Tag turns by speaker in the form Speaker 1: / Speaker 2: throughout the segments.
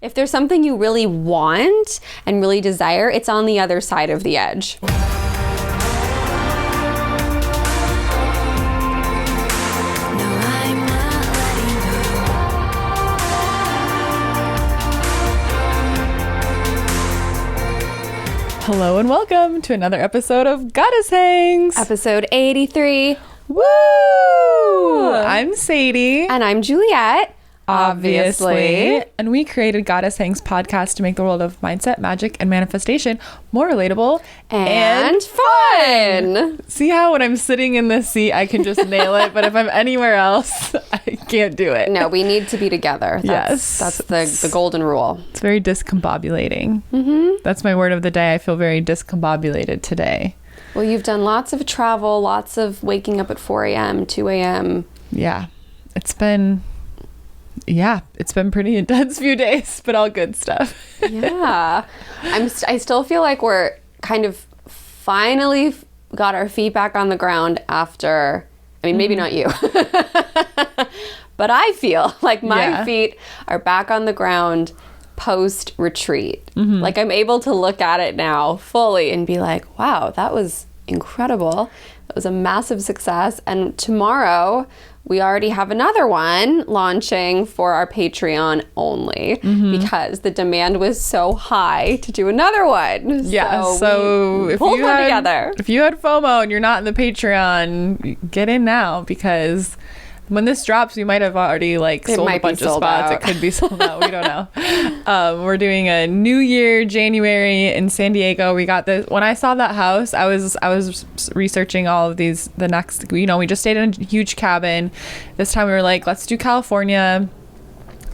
Speaker 1: If there's something you really want and really desire, it's on the other side of the edge.
Speaker 2: Hello and welcome to another episode of Goddess Hangs.
Speaker 1: Episode 83.
Speaker 2: Woo! I'm Sadie.
Speaker 1: And I'm Juliet.
Speaker 2: Obviously. And we created Goddess Hangs podcast to make the world of mindset, magic, and manifestation more relatable
Speaker 1: and fun.
Speaker 2: See how when I'm sitting in this seat, I can just nail it, but if I'm anywhere else, I can't do it.
Speaker 1: No, we need to be together. That's the golden rule.
Speaker 2: It's very discombobulating. Mm-hmm. That's my word of the day. I feel very discombobulated today.
Speaker 1: Well, you've done lots of travel, lots of waking up at 4 a.m., 2 a.m.
Speaker 2: Yeah. It's been pretty intense few days, but all good stuff.
Speaker 1: Yeah. I still feel like we're kind of finally got our feet back on the ground after, maybe not you, but I feel like my feet are back on the ground post-retreat. Mm-hmm. Like I'm able to look at it now fully and be like, wow, that was incredible. That was a massive success. And tomorrow we already have another one launching for our Patreon only because the demand was so high to do another one.
Speaker 2: Yeah, so if you had FOMO and you're not in the Patreon, get in now because when this drops, we might have already sold a bunch of spots. It could be sold out. We don't know. We're doing a New Year, January in San Diego. We got this. When I saw that house, I was researching all of these. The next, we just stayed in a huge cabin. This time we were like, let's do California.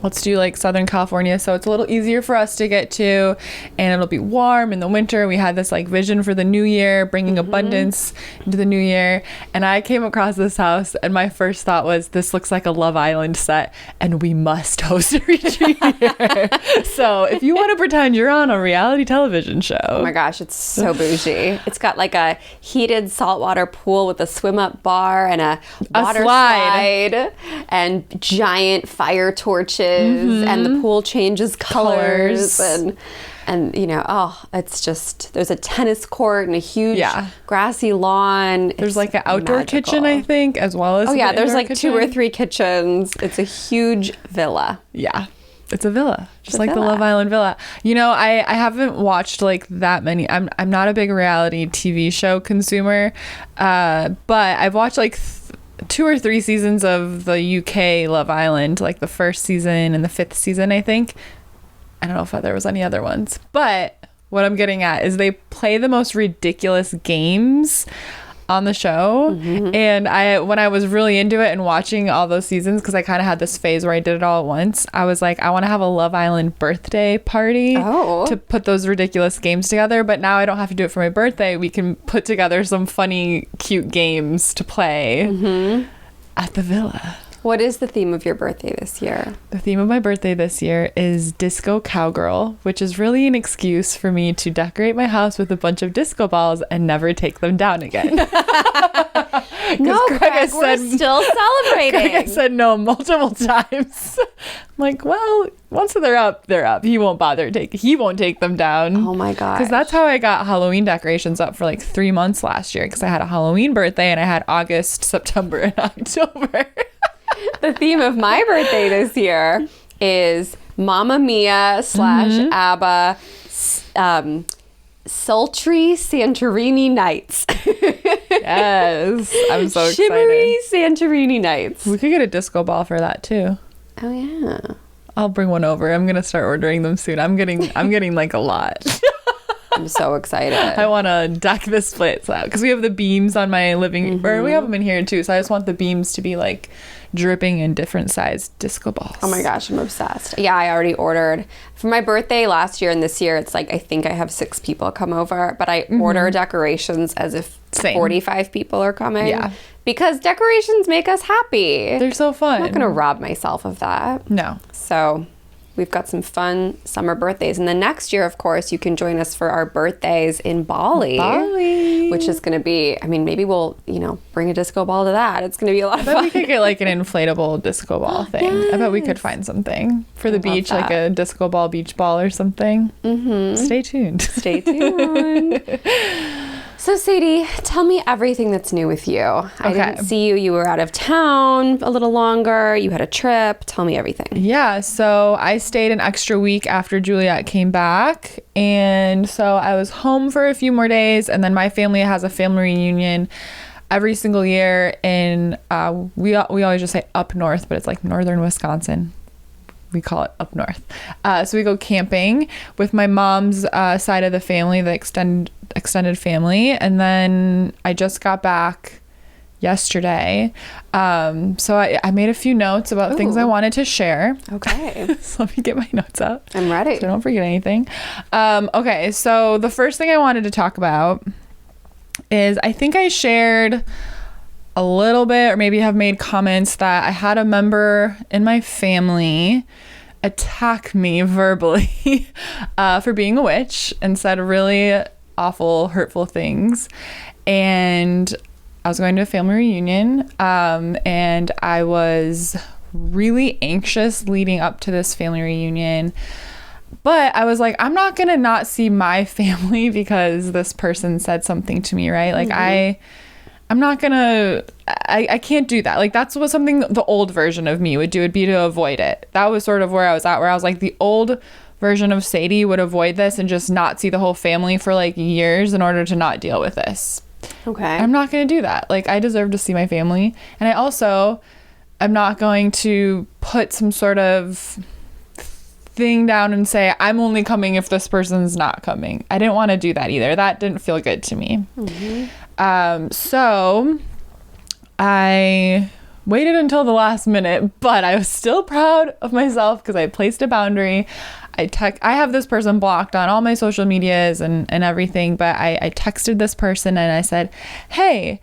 Speaker 2: Let's do Southern California, so it's a little easier for us to get to, and it'll be warm in the winter. We had this vision for the new year, bringing abundance into the new year, and I came across this house, and my first thought was, this looks like a Love Island set, and we must host a retreat here. So if you want to pretend you're on a reality television show.
Speaker 1: Oh my gosh, it's so bougie. It's got a heated saltwater pool with a swim-up bar and a water slide and giant fire torches. And the pool changes colors. And it's just, there's a tennis court and a huge grassy lawn.
Speaker 2: There's an outdoor kitchen, I think, as well as
Speaker 1: there's 2 or 3 kitchens. It's a huge villa.
Speaker 2: Yeah. It's a villa, just like the Love Island villa. I haven't watched that many. I'm not a big reality TV show consumer, but I've watched 2 or 3 seasons of the UK Love Island, the first season and the 5th season, I think. I don't know if there was any other ones. But what I'm getting at is they play the most ridiculous games on the show. Mm-hmm. And when I was really into it and watching all those seasons, because I kind of had this phase where I did it all at once, I was like, I want to have a Love Island birthday party to put those ridiculous games together. But now I don't have to do it for my birthday. We can put together some funny, cute games to play at the villa.
Speaker 1: What is the theme of your birthday this year?
Speaker 2: The theme of my birthday this year is Disco Cowgirl, which is really an excuse for me to decorate my house with a bunch of disco balls and never take them down again.
Speaker 1: No, Greg, we're still celebrating.
Speaker 2: Greg said no multiple times. I'm like, well, once they're up, they're up. He won't take them down.
Speaker 1: Oh my God.
Speaker 2: Because that's how I got Halloween decorations up for 3 months last year, because I had a Halloween birthday and I had August, September, and October.
Speaker 1: The theme of my birthday this year is Mamma Mia / ABBA sultry Santorini nights.
Speaker 2: Yes, I'm so excited.
Speaker 1: Shimmery Santorini nights.
Speaker 2: We could get a disco ball for that too.
Speaker 1: Oh yeah.
Speaker 2: I'll bring one over. I'm gonna start ordering them soon. I'm getting a lot.
Speaker 1: I'm so excited.
Speaker 2: I want to deck this place out because we have the beams on my living or we have them in here too. So I just want the beams to be dripping in different sized disco balls.
Speaker 1: Oh my gosh, I'm obsessed. Yeah, I already ordered for my birthday last year, and this year it's I think I have 6 people come over, but I order decorations as if 45 people are coming.
Speaker 2: Yeah.
Speaker 1: Because decorations make us happy.
Speaker 2: They're so fun.
Speaker 1: I'm not going to rob myself of that.
Speaker 2: No.
Speaker 1: So we've got some fun summer birthdays. And then next year, of course, you can join us for our birthdays in Bali. Which is going to be, I mean, maybe we'll, bring a disco ball to that. It's going to be a lot of fun.
Speaker 2: I bet we could get like an inflatable disco ball thing. Yes. I bet we could find something for the beach, like a disco ball, beach ball or something. Mm-hmm. Stay tuned.
Speaker 1: Stay tuned. So, Sadie, tell me everything that's new with you. Okay. I didn't see you. You were out of town a little longer. You had a trip. Tell me everything.
Speaker 2: Yeah. So I stayed an extra week after Juliet came back. And so I was home for a few more days. And then my family has a family reunion every single year. And we always just say up north, but it's like northern Wisconsin. We call it up north. So we go camping with my mom's side of the family, the extended family. And then I just got back yesterday. So I made a few notes about things I wanted to share.
Speaker 1: Okay.
Speaker 2: So let me get my notes up.
Speaker 1: I'm ready.
Speaker 2: So I don't forget anything. Okay. So the first thing I wanted to talk about is I think I shared a little bit, or maybe have made comments that I had a member in my family attack me verbally for being a witch and said really awful, hurtful things. And I was going to a family reunion, and I was really anxious leading up to this family reunion. But I was like, I'm not going to not see my family because this person said something to me, right? Like, I'm not gonna, I can't do that. Like, that's what something the old version of me would do, would be to avoid it. That was sort of where I was at, where I was like, the old version of Sadie would avoid this and just not see the whole family for like years in order to not deal with this.
Speaker 1: Okay.
Speaker 2: I'm not going to do that. Like, I deserve to see my family. And I also am not going to put some sort of thing down and say, I'm only coming if this person's not coming. I didn't want to do that either. That didn't feel good to me. Mm-hmm. So I waited until the last minute, but I was still proud of myself because I placed a boundary. I have this person blocked on all my social medias and everything, but I texted this person and I said, hey,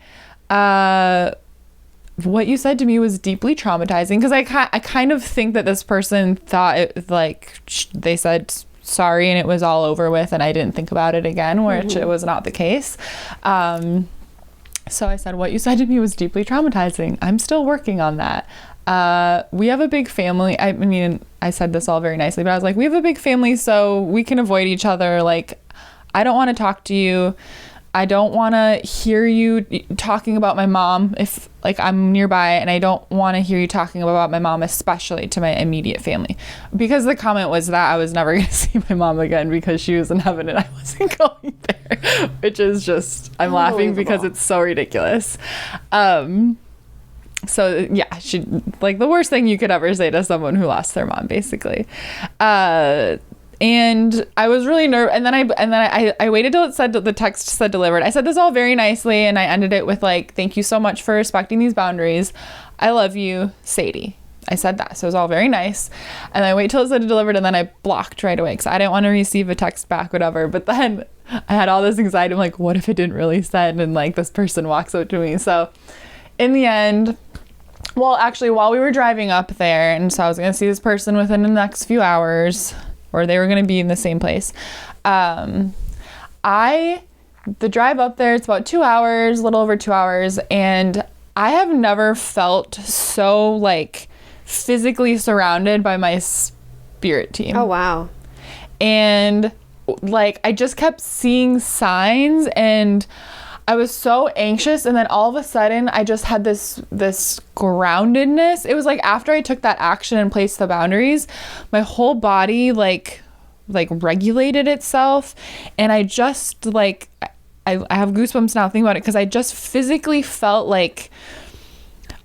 Speaker 2: what you said to me was deeply traumatizing, because I kind of think that this person thought it, like, they said sorry and it was all over with and I didn't think about it again, which it was not the case. So I said, what you said to me was deeply traumatizing. I'm still working on that. We have a big family. I mean, I said this all very nicely, but I was like, we have a big family, so we can avoid each other. Like, I don't want to talk to you. I don't want to hear you talking about my mom if, like, I'm nearby, and I don't want to hear you talking about my mom, especially to my immediate family. Because the comment was that I was never going to see my mom again because she was in heaven and I wasn't going there, which is just, I'm laughing because it's so ridiculous. So yeah, she, like, the worst thing you could ever say to someone who lost their mom, basically. And I was really nervous. And then I waited till it said, the text said delivered. I said this all very nicely, and I ended it with, like, thank you so much for respecting these boundaries. I love you, Sadie. I said that. So it was all very nice. And I wait till it said delivered, and then I blocked right away because I didn't want to receive a text back, whatever. But then I had all this anxiety. I'm like, what if it didn't really send? And, like, this person walks up to me. So in the end, well, actually, while we were driving up there, and so I was going to see this person within the next few hours, or they were going to be in the same place. The drive up there, it's about 2 hours, a little over 2 hours. And I have never felt so, like, physically surrounded by my spirit team.
Speaker 1: Oh, wow.
Speaker 2: And, like, I just kept seeing signs, and I was so anxious, and then all of a sudden I just had this groundedness. It was like after I took that action and placed the boundaries, my whole body like regulated itself, and I just, like, I have goosebumps now thinking about it, because I just physically felt like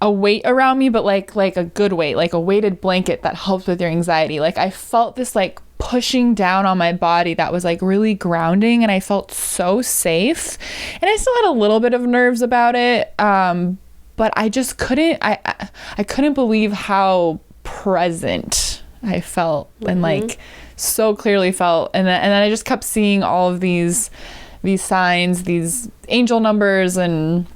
Speaker 2: a weight around me, but like a good weight, like a weighted blanket that helps with your anxiety. Like, I felt this, like, pushing down on my body that was, like, really grounding, and I felt so safe. And I still had a little bit of nerves about it, but I just couldn't I couldn't believe how present I felt, and, like, so clearly felt. And then I just kept seeing all of these signs, these angel numbers, and,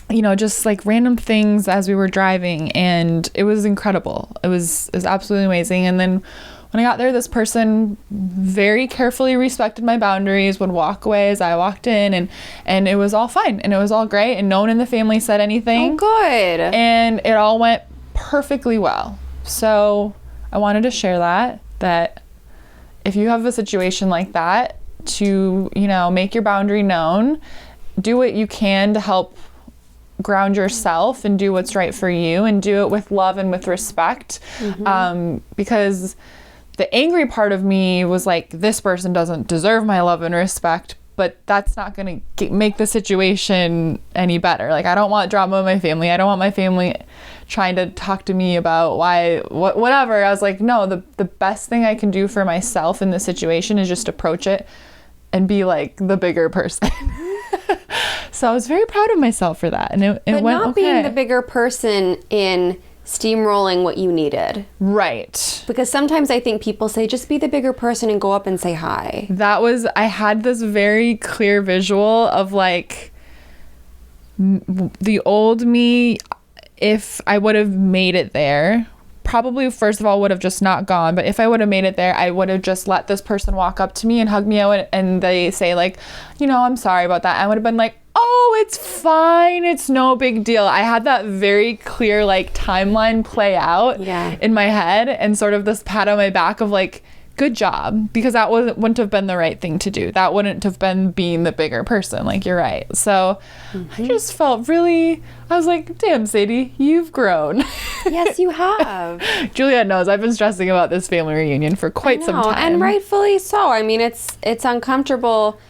Speaker 2: you know, just, like, random things as we were driving, and it was incredible. It was absolutely amazing. And then when I got there, this person very carefully respected my boundaries, would walk away as I walked in, and it was all fine, and it was all great, and no one in the family said anything.
Speaker 1: Oh, good.
Speaker 2: And it all went perfectly well. So I wanted to share that if you have a situation like that, to, you know, make your boundary known, do what you can to help ground yourself and do what's right for you, and do it with love and with respect. Because the angry part of me was like, this person doesn't deserve my love and respect, but that's not going to make the situation any better. Like, I don't want drama in my family. I don't want my family trying to talk to me about whatever. I was like, no, the best thing I can do for myself in this situation is just approach it and be like the bigger person. So I was very proud of myself for that. And it went okay. But not
Speaker 1: being the bigger person in steamrolling what you needed.
Speaker 2: Right.
Speaker 1: Because sometimes I think people say, just be the bigger person and go up and say hi.
Speaker 2: I had this very clear visual of like the old me, if I would have made it there, probably first of all would have just not gone. But if I would have made it there, I would have just let this person walk up to me and hug me out, and they say like, you know, I'm sorry about that. I would have been like, oh, it's fine. It's no big deal. I had that very clear like timeline play out in my head, and sort of this pat on my back of like, good job, because that wouldn't have been the right thing to do. That wouldn't have been being the bigger person. Like, you're right. So I just felt really, I was like, damn, Sadie, you've grown.
Speaker 1: Yes, you have.
Speaker 2: Juliet knows I've been stressing about this family reunion for quite some time.
Speaker 1: And rightfully so. I mean, it's uncomfortable.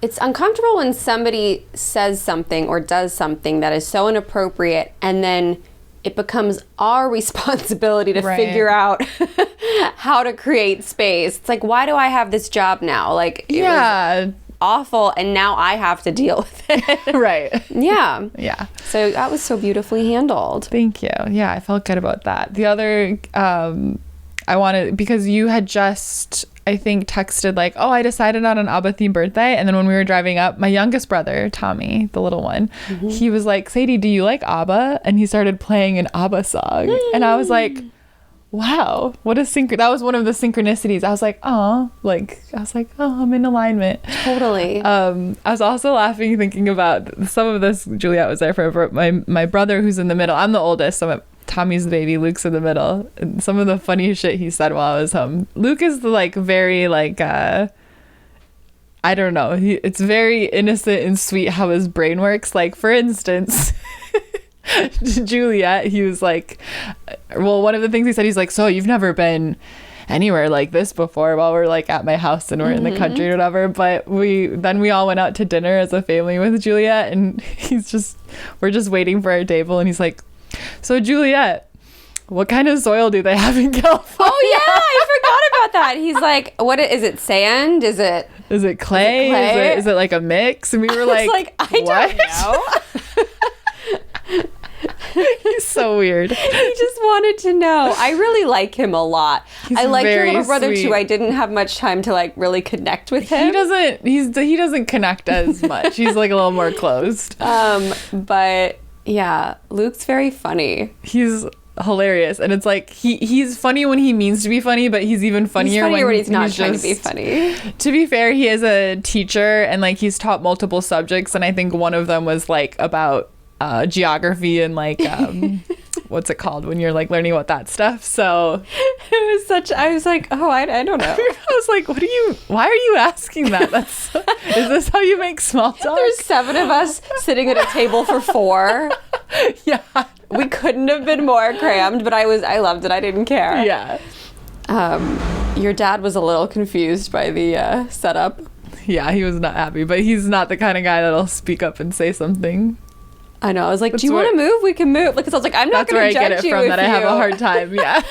Speaker 1: It's uncomfortable when somebody says something or does something that is so inappropriate, and then it becomes our responsibility to figure out how to create space. It's like, why do I have this job now? Like, it was awful, and now I have to deal with it.
Speaker 2: Right.
Speaker 1: Yeah.
Speaker 2: Yeah.
Speaker 1: So that was so beautifully handled.
Speaker 2: Thank you. Yeah, I felt good about that. The other, I wanted, because you had just, I think, texted like, oh, I decided on an ABBA-themed birthday. And then when we were driving up, my youngest brother, Tommy, the little one, he was like, Sadie, do you like ABBA? And he started playing an ABBA song. And I was like, wow, what a that was one of the synchronicities. I was like, oh, I'm in alignment.
Speaker 1: Totally.
Speaker 2: I was also laughing thinking about some of this. Juliet was there for my brother, who's in the middle. I'm the oldest, so Tommy's the baby, Luke's in the middle. And some of the funny shit he said while I was home. Luke is like very like I don't know, it's very innocent and sweet how his brain works. Like, for instance, Juliet, he was like, well, one of the things he said, he's like, so you've never been anywhere like this before, while we're like at my house and we're in the country or whatever. But we all went out to dinner as a family with Juliet, and we're just waiting for our table, and he's like, so Juliet, what kind of soil do they have in California?
Speaker 1: Oh yeah, I forgot about that. He's like, what is it, sand? Is it
Speaker 2: clay? Is it like a mix? And we were like,
Speaker 1: I don't know.
Speaker 2: He's so weird.
Speaker 1: He just wanted to know. I really like him a lot. I like your little brother too. I didn't have much time to like really connect with him.
Speaker 2: He doesn't connect as much. He's like a little more closed.
Speaker 1: But yeah, Luke's very funny.
Speaker 2: He's hilarious, and it's like he's funny when he means to be funny, but he's even funnier when he's not trying to be funny. To be fair, he is a teacher, and like he's taught multiple subjects, and I think one of them was like about geography and like what's it called when you're like learning about that stuff. So
Speaker 1: I was like, oh, I don't know.
Speaker 2: I was like, why are you asking that? Is this how you make small talk?
Speaker 1: There's 7 of us sitting at a table for 4.
Speaker 2: Yeah.
Speaker 1: We couldn't have been more crammed, but I loved it. I didn't care.
Speaker 2: Yeah.
Speaker 1: Your dad was a little confused by the setup.
Speaker 2: Yeah, he was not happy, but he's not the kind of guy that'll speak up and say something.
Speaker 1: I know. I was like, do you want to move? We can move. Because I was like, I'm not going to judge you. That's where I get it from, that I have a hard time. Yeah.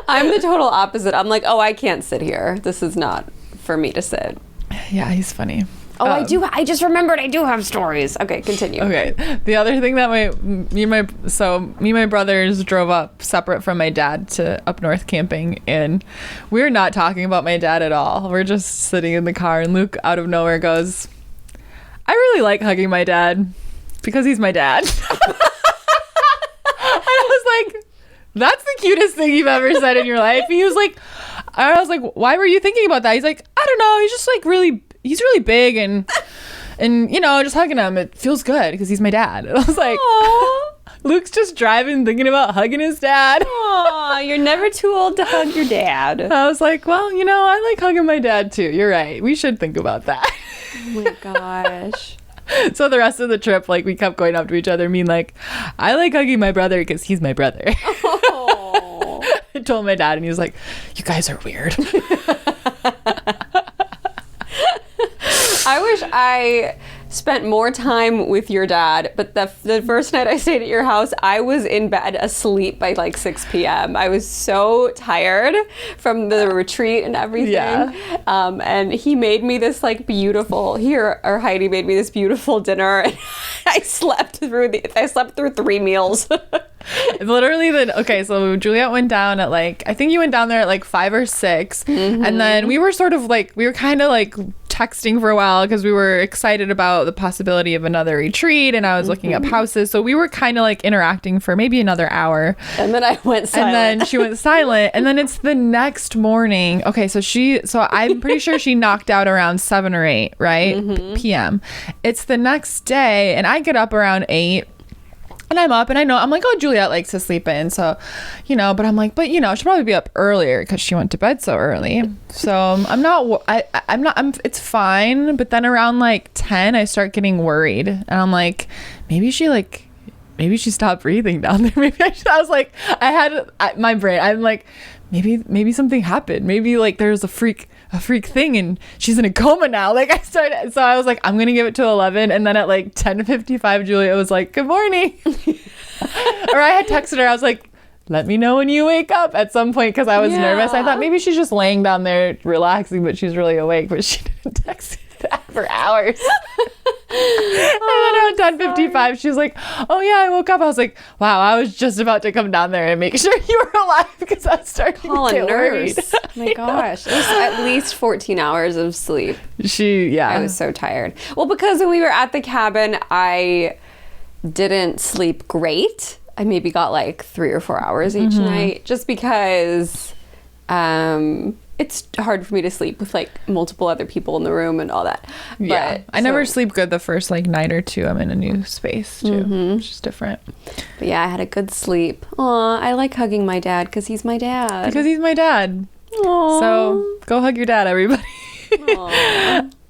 Speaker 1: I'm the total opposite. I'm like, oh, I can't sit here. This is not for me to sit.
Speaker 2: Yeah, he's funny.
Speaker 1: Oh, I just remembered I do have stories. Okay, continue.
Speaker 2: Okay. The other thing that me and my brothers drove up separate from my dad to up north camping, and we're not talking about my dad at all. We're just sitting in the car, and Luke out of nowhere goes, I really like hugging my dad because he's my dad. And I was like, that's the cutest thing you've ever said in your life. And he was like, I was like, why were you thinking about that? He's like, I don't know. He's just like he's really big and you know, just hugging him, it feels good because he's my dad. And I was like, aww. Luke's just driving thinking about hugging his dad.
Speaker 1: Aw, you're never too old to hug your dad.
Speaker 2: I was like, well, you know, I like hugging my dad too. You're right. We should think about that.
Speaker 1: Oh my gosh.
Speaker 2: So the rest of the trip, like, we kept going up to each other, mean like, I like hugging my brother because he's my brother. Oh. I told my dad, and he was like, you guys are weird.
Speaker 1: I wish I spent more time with your dad, but the first night I stayed at your house, I was in bed asleep by like 6 p.m. I was so tired from the retreat and everything. Yeah. And he made me this like beautiful, Heidi made me this beautiful dinner, and I slept through 3 meals.
Speaker 2: Literally so Juliet went down at like, I think you went down there at like 5 or 6, mm-hmm. and then we were kind of like texting for a while because we were excited about the possibility of another retreat, and I was looking up houses, so we were kind of like interacting for maybe another hour,
Speaker 1: and then I went silent.
Speaker 2: And then she went silent, and then it's the next morning. So I'm pretty sure she knocked out around 7 or 8, right? Mm-hmm. PM. It's the next day, and I get up around 8. And I'm up, and I'm like, oh, Juliet likes to sleep in, so, you know, but I'm like, but, you know, she'll probably be up earlier because she went to bed so early. So it's fine. But then around like 10, I start getting worried, and I'm like, maybe she stopped breathing down there. Maybe I was like, my brain, I'm like, maybe something happened. Maybe like there's a freak thing and she's in a coma now. Like so I was like, I'm gonna give it to 11, and then at like 10:55 Julia was like, good morning. Or I had texted her, I was like, let me know when you wake up at some point, because I was nervous. I thought maybe she's just laying down there relaxing, but she's really awake, but she didn't text me back for hours. And then around 10:55 she's like, oh yeah, I woke up. I was like, wow, I was just about to come down there and make sure you were alive, because I was starting to get worried.
Speaker 1: Oh my gosh. It was at least 14 hours of sleep. I was so tired. Well, because when we were at the cabin, I didn't sleep great. I maybe got like 3 or 4 hours each night, just because it's hard for me to sleep with like multiple other people in the room and all that.
Speaker 2: Yeah, I never sleep good the first like night or two. I'm in a new space too, which is different.
Speaker 1: But yeah, I had a good sleep. Aw, I like hugging my dad because he's my dad.
Speaker 2: Aww. So go hug your dad, everybody.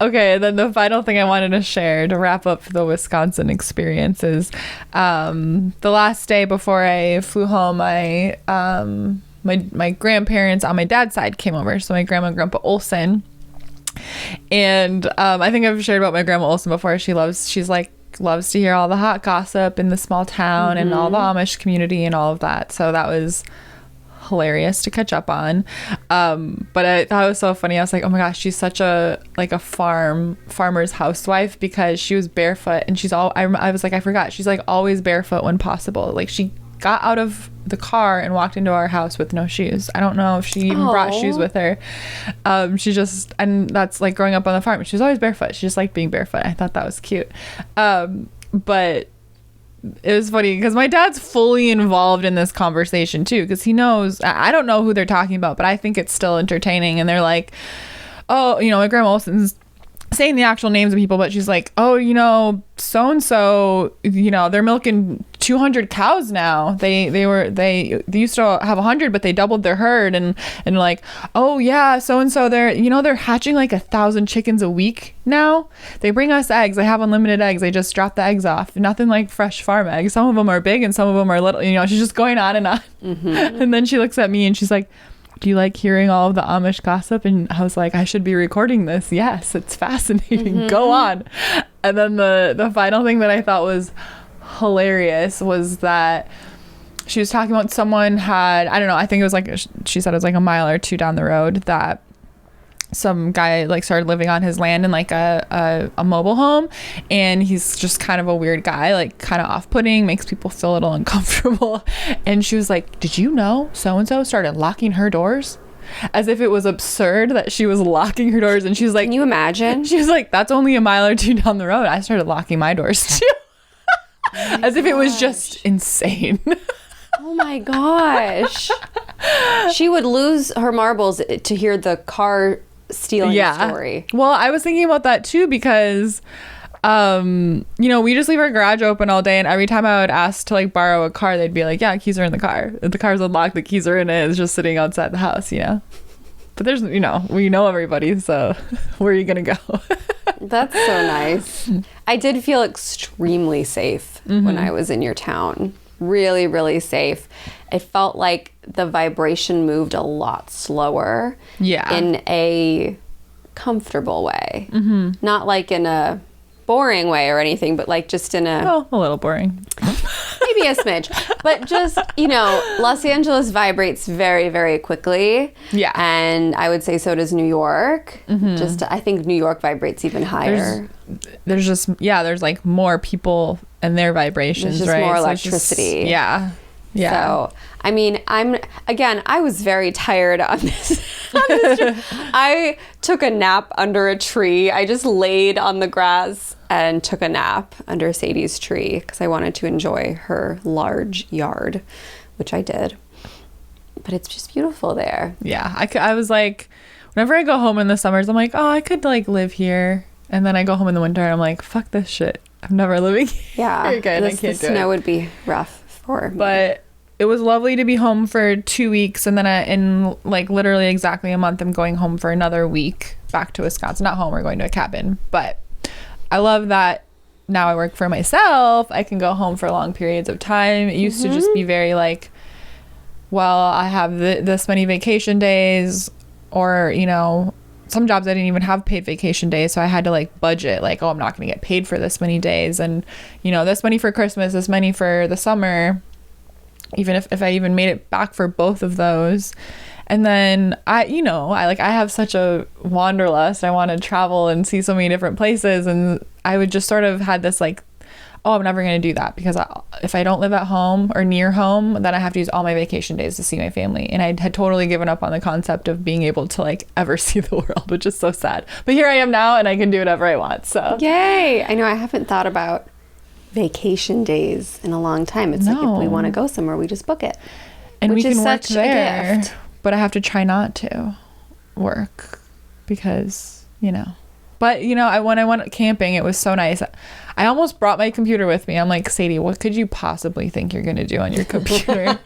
Speaker 2: Okay, then the final thing I wanted to share to wrap up the Wisconsin experience is the last day before I flew home, my grandparents on my dad's side came over. So my grandma and grandpa Olson. And I think I've shared about my grandma Olson before. She loves to hear all the hot gossip in the small town and all the Amish community and all of that. So that was hilarious to catch up on. But I thought it was so funny. I was like, oh my gosh, she's such a farmer's housewife, because she was barefoot, and I was like, I forgot, she's like always barefoot when possible. Like, she got out of the car and walked into our house with no shoes. I don't know if she even brought shoes with her. And that's like growing up on the farm. She was always barefoot. She just liked being barefoot. I thought that was cute. But it was funny because my dad's fully involved in this conversation too, because he knows, I don't know who they're talking about, but I think it's still entertaining. And they're like, oh, you know, my grandma Olson's saying the actual names of people, but she's like, oh, you know, so and so, you know, they're milking 200 cows now. They used to have 100, but they doubled their herd. And like, oh yeah, so and so, they're hatching like 1,000 chickens a week now. They bring us eggs. They have unlimited eggs. They just drop the eggs off. Nothing like fresh farm eggs. Some of them are big and some of them are little. You know, she's just going on and on. And then she looks at me and she's like, do you like hearing all of the Amish gossip? And I was like, I should be recording this. Yes, it's fascinating. Go on. And then the final thing that I thought was hilarious was that she was talking about someone had, I don't know, I think it was like, she said it was like a mile or two down the road, that some guy like started living on his land in like a mobile home, and he's just kind of a weird guy, like kind of off-putting, makes people feel a little uncomfortable. And she was like, did you know so-and-so started locking her doors? As if it was absurd that she was locking her doors. And she's like,
Speaker 1: can you imagine?
Speaker 2: She was like, that's only a mile or two down the road. I started locking my doors too. As if it was just insane.
Speaker 1: Oh my gosh. She would lose her marbles to hear the car stealing story.
Speaker 2: Well, I was thinking about that too because we just leave our garage open all day, and every time I would ask to like borrow a car, they'd be like, yeah, keys are in the car. If the car's unlocked, the keys are in it. It's just sitting outside the house, But there's, we know everybody, so where are you going to go?
Speaker 1: That's so nice. I did feel extremely safe when I was in your town. Really, really safe. It felt like the vibration moved a lot slower.
Speaker 2: Yeah.
Speaker 1: In a comfortable way. Mm-hmm. Not like in a boring way or anything, but like just in
Speaker 2: a little boring.
Speaker 1: Maybe a smidge. But just, Los Angeles vibrates very, very quickly.
Speaker 2: Yeah.
Speaker 1: And I would say so does New York. Mm-hmm. I think New York vibrates even higher.
Speaker 2: There's like more people and their vibrations,
Speaker 1: there's just more electricity.
Speaker 2: Yeah.
Speaker 1: So, I mean, I was very tired on this. I took a nap under a tree. I just laid on the grass and took a nap under Sadie's tree because I wanted to enjoy her large yard, which I did. But it's just beautiful there.
Speaker 2: Yeah. I was like, whenever I go home in the summers, I'm like, oh, I could like live here. And then I go home in the winter and I'm like, fuck this shit. I'm never living here again.
Speaker 1: The snow would be rough for me.
Speaker 2: But it was lovely to be home for 2 weeks, and then in like literally exactly a month, I'm going home for another week back to Wisconsin. Not home, we're going to a cabin. But I love that now I work for myself. I can go home for long periods of time. It used to just be very like, well, I have this many vacation days, or some jobs I didn't even have paid vacation days, so I had to like budget, like, oh, I'm not going to get paid for this many days, and this many for Christmas, this many for the summer, even if I even made it back for both of those. And then I have such a wanderlust. I want to travel and see so many different places, and I would just sort of had this like, oh, I'm never going to do that because if I don't live at home or near home, then I have to use all my vacation days to see my family. And I had totally given up on the concept of being able to like ever see the world, which is so sad. But here I am now, and I can do whatever I want. So
Speaker 1: yay! I know I haven't thought about vacation days in a long time. It's like if we want to go somewhere, we just book it,
Speaker 2: and we can work there. But I have to try not to work because But when I went camping, it was so nice. I almost brought my computer with me. I'm like, Sadie, what could you possibly think you're going to do on your computer?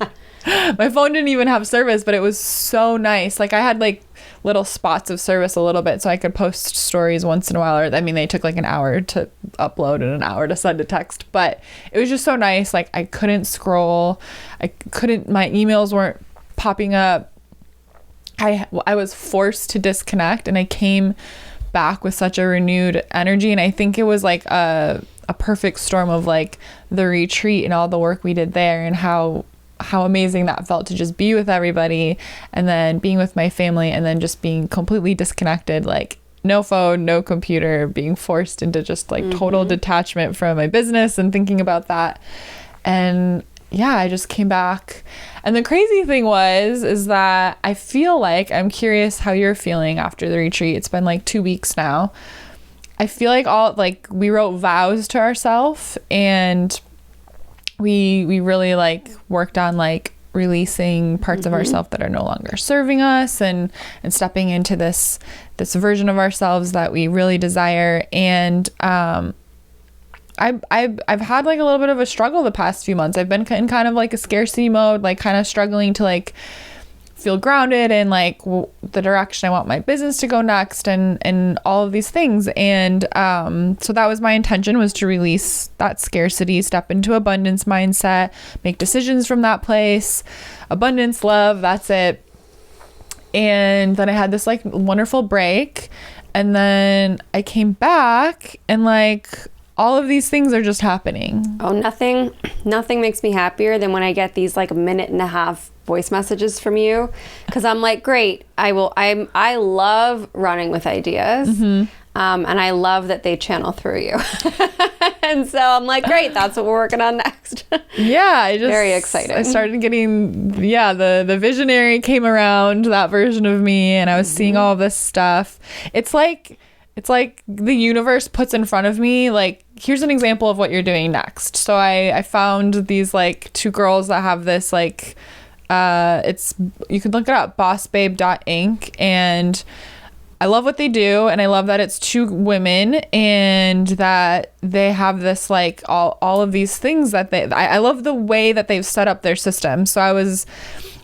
Speaker 2: My phone didn't even have service, but it was so nice. Like I had like little spots of service a little bit, so I could post stories once in a while. Or they take like an hour to upload and an hour to send a text, but it was just so nice. Like I couldn't scroll. My emails weren't popping up. I was forced to disconnect, and I came back with such a renewed energy. And I think it was like a perfect storm of like the retreat and all the work we did there, and how amazing that felt to just be with everybody, and then being with my family, and then just being completely disconnected, like no phone, no computer, being forced into just like total detachment from my business and thinking about that. And yeah, I just came back. And the crazy thing is that I feel like, I'm curious how you're feeling after the retreat. It's been like 2 weeks now. I feel like we wrote vows to ourselves, and we really like worked on like releasing parts of ourselves that are no longer serving us, and stepping into this version of ourselves that we really desire. And I've had like a little bit of a struggle the past few months. I've been in kind of like a scarcity mode, like kind of struggling to like feel grounded in like the direction I want my business to go next, and all of these things. And so that was my intention, was to release that scarcity, step into abundance mindset, make decisions from that place, abundance, love, that's it. And then I had this like wonderful break, and then I came back, and like all of these things are just happening.
Speaker 1: Oh, nothing makes me happier than when I get these like 1.5-minute voice messages from you, because I'm like, great, I love running with ideas, and I love that they channel through you. And so I'm like, great, that's what we're working on next.
Speaker 2: Yeah,
Speaker 1: very excited.
Speaker 2: I started getting, the visionary came around, that version of me, and I was seeing all this stuff. It's like the universe puts in front of me, like, here's an example of what you're doing next. So I found these like 2 girls that have this like, it's, you can look it up, bossbabe.inc, and I love what they do, and I love that it's 2 women and that they have this like all of these things that I love the way that they've set up their system. So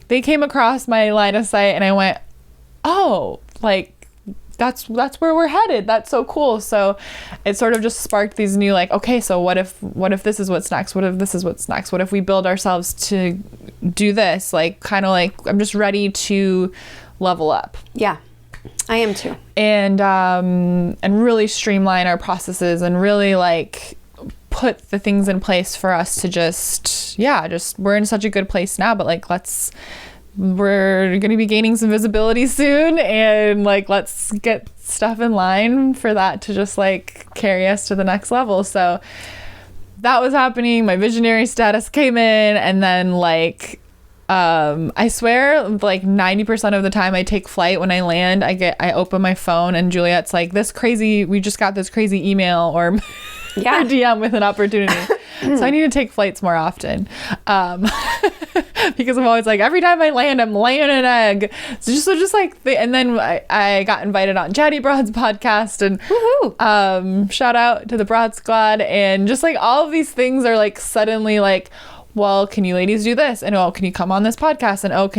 Speaker 2: they came across my line of sight and I went, oh, like that's where we're headed. That's so cool. So it sort of just sparked these new like, okay, so what if this is what's next? What if this is what's next? What if we build ourselves to do this? Like, kind of like, I'm just ready to level up.
Speaker 1: Yeah. I am too.
Speaker 2: And really streamline our processes and really like put the things in place for us to just we're in such a good place now, but like we're going to be gaining some visibility soon, and like let's get stuff in line for that to just like carry us to the next level. So that was happening. My visionary status came in, and then like I swear like 90% of the time I take flight, when I land, I open my phone and Juliet's like, we just got this crazy email or DM with an opportunity. So I need to take flights more often. Because I'm always like, every time I land, I'm laying an egg. So just like, and then I got invited on Chatty Broad's podcast, and shout out to the Broad Squad. And just like all of these things are like suddenly like, well, can you ladies do this? And oh, can you come on this podcast? And oh,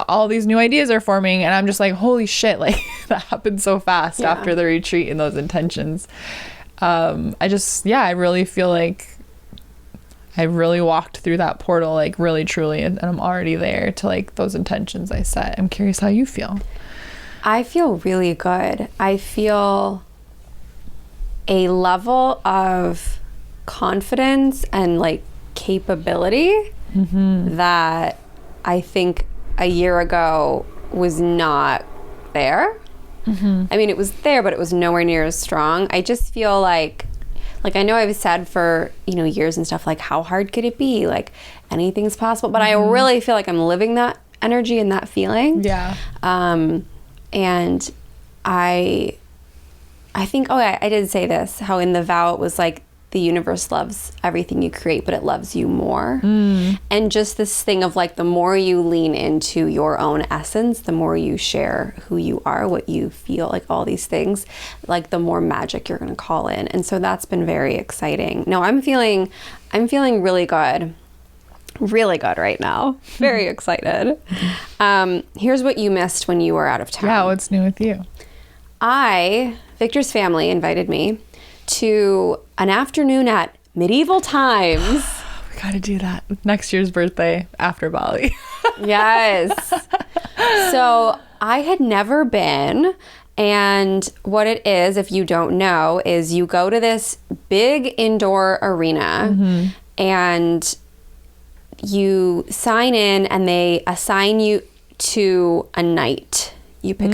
Speaker 2: all these new ideas are forming. And I'm just like, holy shit, like that happened so fast after the retreat and those intentions. I really feel like I really walked through that portal, like really truly, and I'm already there to like those intentions I set. I'm curious how you feel.
Speaker 1: I feel really good. I feel a level of confidence and like capability that I think a year ago was not there. I mean, it was there, but it was nowhere near as strong. I just feel like I know I've said for, years and stuff, like, how hard could it be? Like, anything's possible. But I really feel like I'm living that energy and that feeling.
Speaker 2: Yeah.
Speaker 1: And I think, I did say this, how in the vow it was like, the universe loves everything you create, but it loves you more. And just this thing of like, the more you lean into your own essence, the more you share who you are, what you feel, like all these things, like the more magic you're going to call in. And so that's been very exciting. No, I'm feeling really good right now. Very excited. Here's what you missed when you were out of town.
Speaker 2: Yeah, what's new with you?
Speaker 1: Victor's family invited me to an afternoon at Medieval Times.
Speaker 2: We gotta do that. Next year's birthday after Bali.
Speaker 1: Yes. So I had never been, and what it is, if you don't know, is you go to this big indoor arena and you sign in, and they assign you to a night. You pick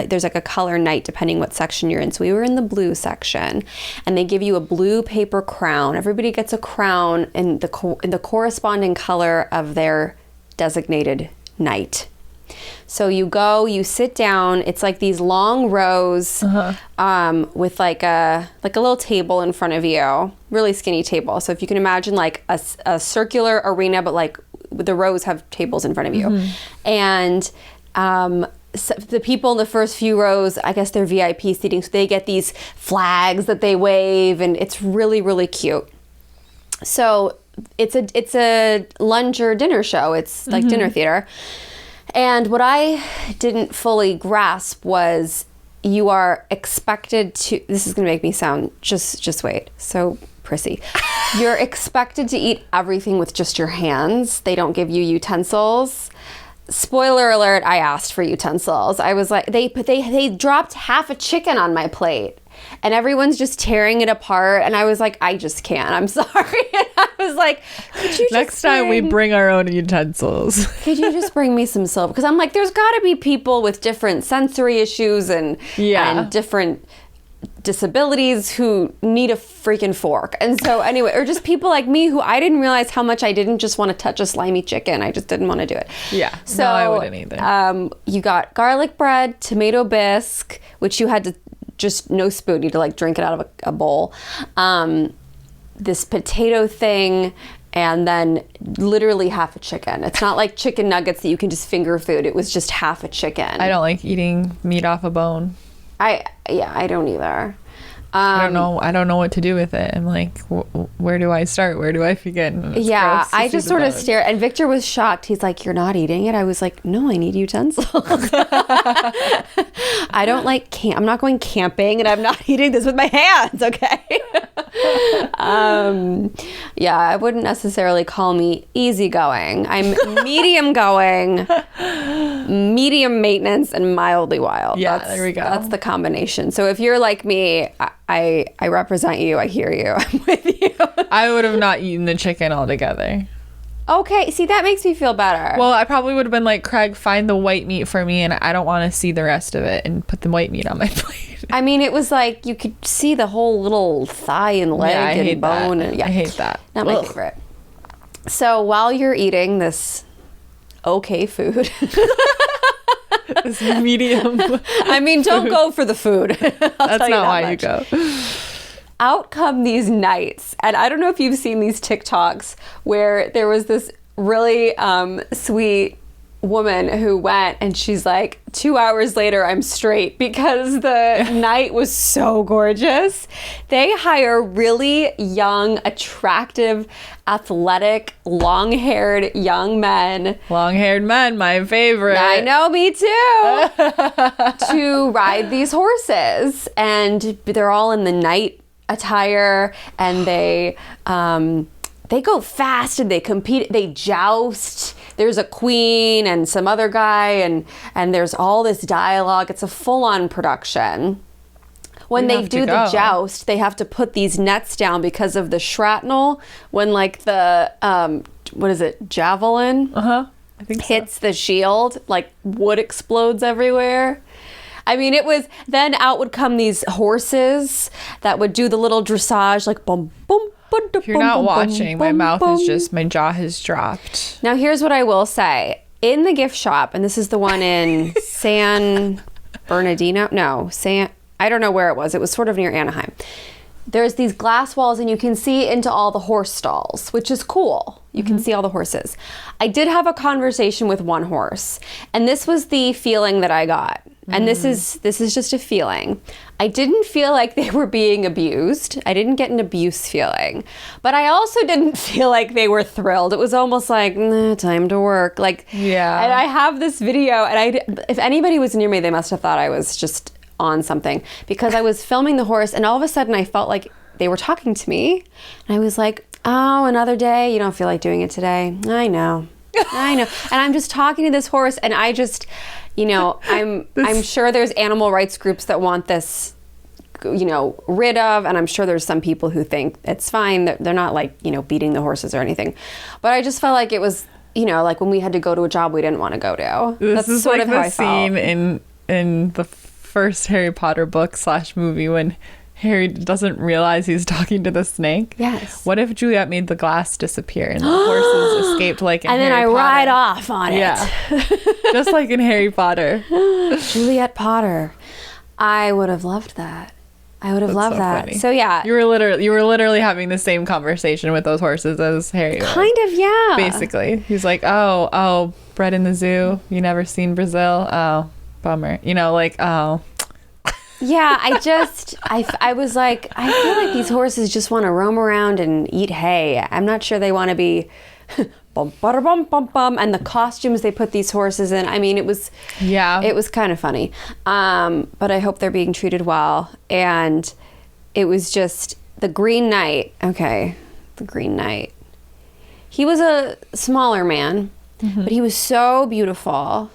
Speaker 1: there's like a color night depending what section you're in. So we were in the blue section, and they give you a blue paper crown. Everybody gets a crown in the corresponding color of their designated night. So you go, you sit down. It's like these long rows with like a little table in front of you, really skinny table. So if you can imagine like a circular arena, but like the rows have tables in front of you, and so the people in the first few rows, I guess they're VIP seating, so they get these flags that they wave, and it's really, really cute. So it's a lunch or dinner show. It's like dinner theater. And what I didn't fully grasp was you are expected to, this is going to make me sound, just wait, so prissy. You're expected to eat everything with just your hands. They don't give you utensils. Spoiler alert, I asked for utensils. I was like, they dropped half a chicken on my plate, and everyone's just tearing it apart, and I was like, I just can't. I'm sorry. And I was like, could you
Speaker 2: next time we bring our own utensils.
Speaker 1: Could you just bring me some silver? Because I'm like, there's got to be people with different sensory issues and different disabilities who need a freaking fork. And so anyway, or just people like me who I didn't realize how much I didn't just want to touch a slimy chicken. I just didn't want to do it.
Speaker 2: Yeah.
Speaker 1: So
Speaker 2: no, I wouldn't either.
Speaker 1: You got garlic bread, tomato bisque, which you had to just no spoon. You need to like drink it out of a bowl. This potato thing, and then literally half a chicken. It's not like chicken nuggets that you can just finger food. It was just half a chicken.
Speaker 2: I don't like eating meat off a bone.
Speaker 1: I don't either.
Speaker 2: I don't know what to do with it. I'm like, where do I start? Where do I begin?
Speaker 1: Yeah, I just sort of stared. And Victor was shocked. He's like, you're not eating it? I was like, no, I need utensils. I don't like I'm not going camping, and I'm not eating this with my hands, okay? Yeah, I wouldn't necessarily call me easygoing. I'm medium going, medium maintenance, and mildly wild.
Speaker 2: Yeah, there we go.
Speaker 1: That's the combination. So if you're like me, I represent you. I hear you. I'm with you.
Speaker 2: I would have not eaten the chicken altogether.
Speaker 1: Okay, see, that makes me feel better.
Speaker 2: Well, I probably would have been like, Craig, find the white meat for me, and I don't want to see the rest of it, and put the white meat on my plate.
Speaker 1: I mean, it was like you could see the whole little thigh and leg and bone.
Speaker 2: And, I hate that.
Speaker 1: Not my favorite. So while you're eating this okay food...
Speaker 2: This medium.
Speaker 1: I mean, don't go for the food.
Speaker 2: That's not why you go.
Speaker 1: Out come these nights. And I don't know if you've seen these TikToks where there was this really sweet woman who went, and she's like, 2 hours later, I'm straight, because the night was so gorgeous. They hire really young, attractive, athletic, long-haired young men.
Speaker 2: Long-haired men, my favorite.
Speaker 1: I know, me too. To ride these horses. And they're all in the night attire, and they go fast, and they compete, they joust. There's a queen and some other guy, and there's all this dialogue. It's a full-on production. When they do the joust, they have to put these nets down because of the shrapnel. When like the what is it, javelin?
Speaker 2: I think
Speaker 1: hits the shield, like wood explodes everywhere. I mean, it was, then out would come these horses that would do the little dressage, like boom, boom.
Speaker 2: If you're not watching, my mouth is just, my jaw has dropped.
Speaker 1: Now, here's what I will say. In the gift shop, and this is the one in San Bernardino. No, I don't know where it was. It was sort of near Anaheim. There's these glass walls, and you can see into all the horse stalls, which is cool. You can see all the horses. I did have a conversation with one horse, and this was the feeling that I got. And this is just a feeling. I didn't feel like they were being abused. I didn't get an abuse feeling. But I also didn't feel like they were thrilled. It was almost like, nah, time to work. Like,
Speaker 2: yeah.
Speaker 1: And I have this video, and if anybody was near me, they must have thought I was just on something, because I was filming the horse, and all of a sudden I felt like they were talking to me. And I was like, oh, another day? You don't feel like doing it today? I know. And I'm just talking to this horse, and I just... I'm sure there's animal rights groups that want this, rid of, and I'm sure there's some people who think it's fine. They're not like, beating the horses or anything. But I just felt like it was, like when we had to go to a job we didn't want to go to.
Speaker 2: This is sort of the scene in the first Harry Potter book / movie when Harry doesn't realize he's talking to the snake.
Speaker 1: Yes.
Speaker 2: What if Juliet made the glass disappear and the horses escaped like in Harry Potter?
Speaker 1: And then I ride off on it.
Speaker 2: Yeah. Just like in Harry Potter.
Speaker 1: Juliet Potter. I would have loved that. I would have loved that. Funny. So yeah.
Speaker 2: You were literally having the same conversation with those horses as Harry was.
Speaker 1: Kind of, yeah.
Speaker 2: Basically. He's like, oh, bred in the zoo. You never seen Brazil? Oh, bummer. Oh.
Speaker 1: Yeah, I was like, I feel like these horses just want to roam around and eat hay. I'm not sure they want to be bum, bada, bum, bum, bum. And the costumes they put these horses in, I mean, it was kind of funny. But I hope they're being treated well. And it was just the Green Knight. Okay, the Green Knight. He was a smaller man, but he was so beautiful.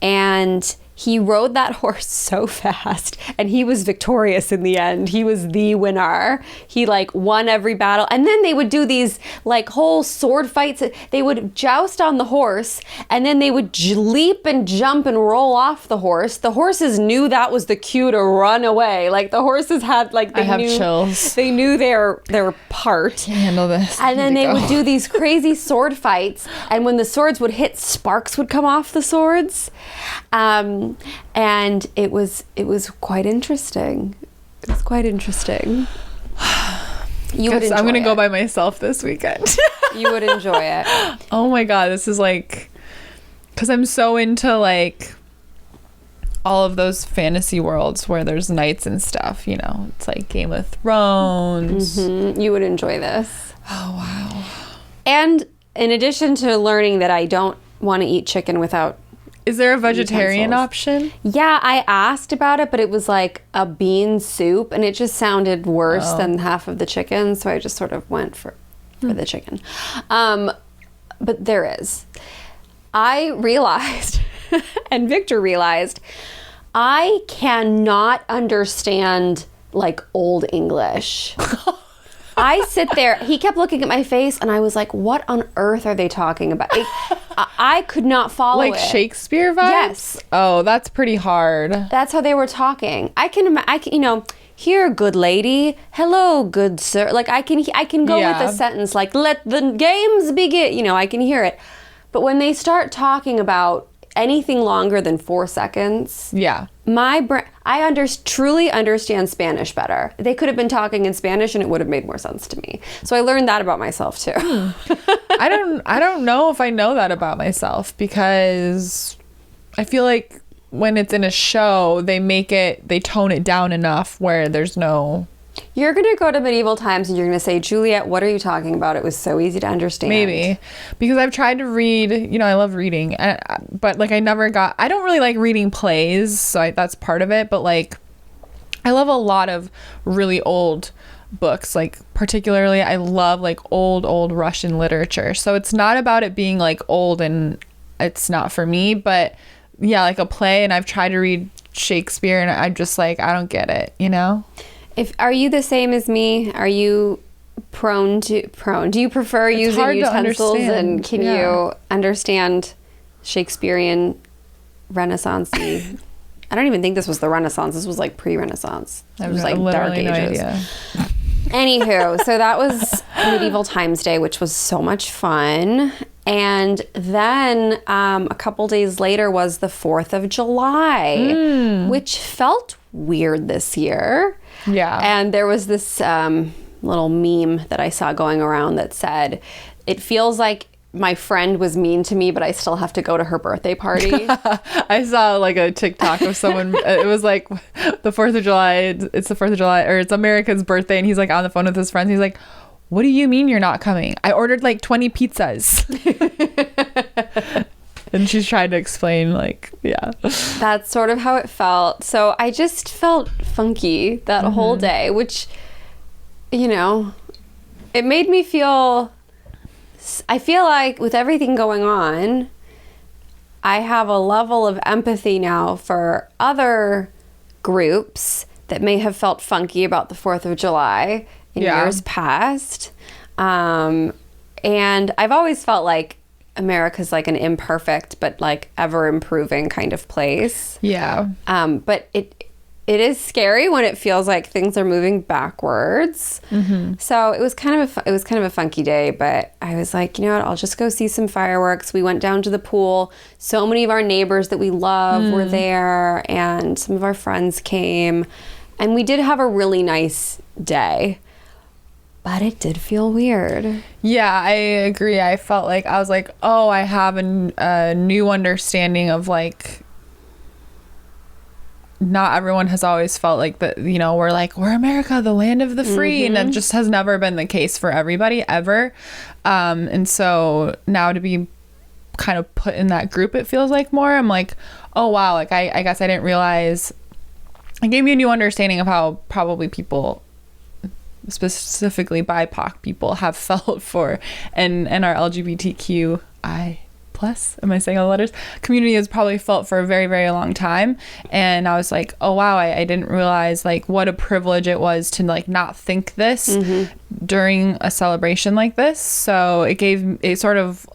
Speaker 1: And he rode that horse so fast, and he was victorious in the end. He was the winner. He won every battle. And then they would do these whole sword fights. They would joust on the horse, and then they would leap and jump and roll off the horse. The horses knew that was the cue to run away. The horses had
Speaker 2: I have chills.
Speaker 1: They knew their part.
Speaker 2: Can't handle this.
Speaker 1: And then they would do these crazy sword fights, and when the swords would hit, sparks would come off the swords. And it was quite interesting. It was quite interesting. You would enjoy
Speaker 2: I'm gonna
Speaker 1: it.
Speaker 2: go by myself this weekend.
Speaker 1: You would enjoy it.
Speaker 2: Oh my god, this is like, because I'm so into like all of those fantasy worlds where there's knights and stuff, you know. It's like Game of Thrones.
Speaker 1: You would enjoy this.
Speaker 2: Oh wow.
Speaker 1: And in addition to learning that I don't want to eat chicken without,
Speaker 2: is there a vegetarian option?
Speaker 1: Yeah, I asked about it, but it was like a bean soup, and it just sounded worse than half of the chicken, so I just sort of went for the chicken. But there is. I realized, and Victor realized, I cannot understand like Old English. I sit there, he kept looking at my face, and I was like, what on earth are they talking about? I could not follow it.
Speaker 2: Like Shakespeare vibes?
Speaker 1: Yes.
Speaker 2: Oh, that's pretty hard.
Speaker 1: That's how they were talking. I can, you know, here, good lady. Hello, good sir. Like, I can go with a sentence like, let the games begin. You know, I can hear it. But when they start talking about anything longer than 4 seconds, my brain, truly understand Spanish better. They could have been talking in Spanish and it would have made more sense to me. So I learned that about myself too.
Speaker 2: I don't know if I know that about myself, because I feel like when it's in a show, they tone it down enough where there's no...
Speaker 1: You're going to go to medieval times and you're going to say, Juliet, what are you talking about? It was so easy to understand.
Speaker 2: Maybe. Because I've tried to read, you know, I love reading, but like I don't really like reading plays, so that's part of it. But like, I love a lot of really old books. Like particularly, I love like old Russian literature. So it's not about it being like old and it's not for me, but yeah, like a play, and I've tried to read Shakespeare and I'm just like, I don't get it, you know?
Speaker 1: Are you the same as me? Are you prone? Do you prefer using utensils, and can you understand Shakespearean Renaissance-y? I don't even think this was the Renaissance. This was like pre-Renaissance. It was like Dark Ages. Anywho, so that was Medieval Times Day, which was so much fun. And then a couple days later was the 4th of July, which felt weird this year.
Speaker 2: Yeah.
Speaker 1: And there was this little meme that I saw going around that said, it feels like my friend was mean to me, but I still have to go to her birthday party.
Speaker 2: I saw like a TikTok of someone, it was like the 4th of July, it's the 4th of July, or it's America's birthday, and he's like on the phone with his friends. He's like, what do you mean you're not coming? I ordered like 20 pizzas. And she's trying to explain, like, yeah.
Speaker 1: That's sort of how it felt. So I just felt funky that whole day, which, you know, it made me feel... I feel like with everything going on, I have a level of empathy now for other groups that may have felt funky about the 4th of July in years past. And I've always felt like America's like an imperfect but like ever improving kind of place.
Speaker 2: Yeah.
Speaker 1: But it is scary when it feels like things are moving backwards. So it was kind of a funky day, but I was like, you know what, I'll just go see some fireworks. We went down to the pool. So many of our neighbors that we love were there, and some of our friends came, and we did have a really nice day. But it did feel weird.
Speaker 2: Yeah, I agree. I felt like, I was like, oh, I have a new understanding of like, not everyone has always felt like that, you know, we're America, the land of the free. And that just has never been the case for everybody ever. And so now to be kind of put in that group, it feels like more, I'm like, oh wow, like I guess I didn't realize. It gave me a new understanding of how probably people, specifically BIPOC people, have felt for and our LGBTQI plus, am I saying all the letters, community has probably felt for a very, very long time. And I was like, oh wow, I didn't realize like what a privilege it was to like not think this during a celebration like this. So it sort of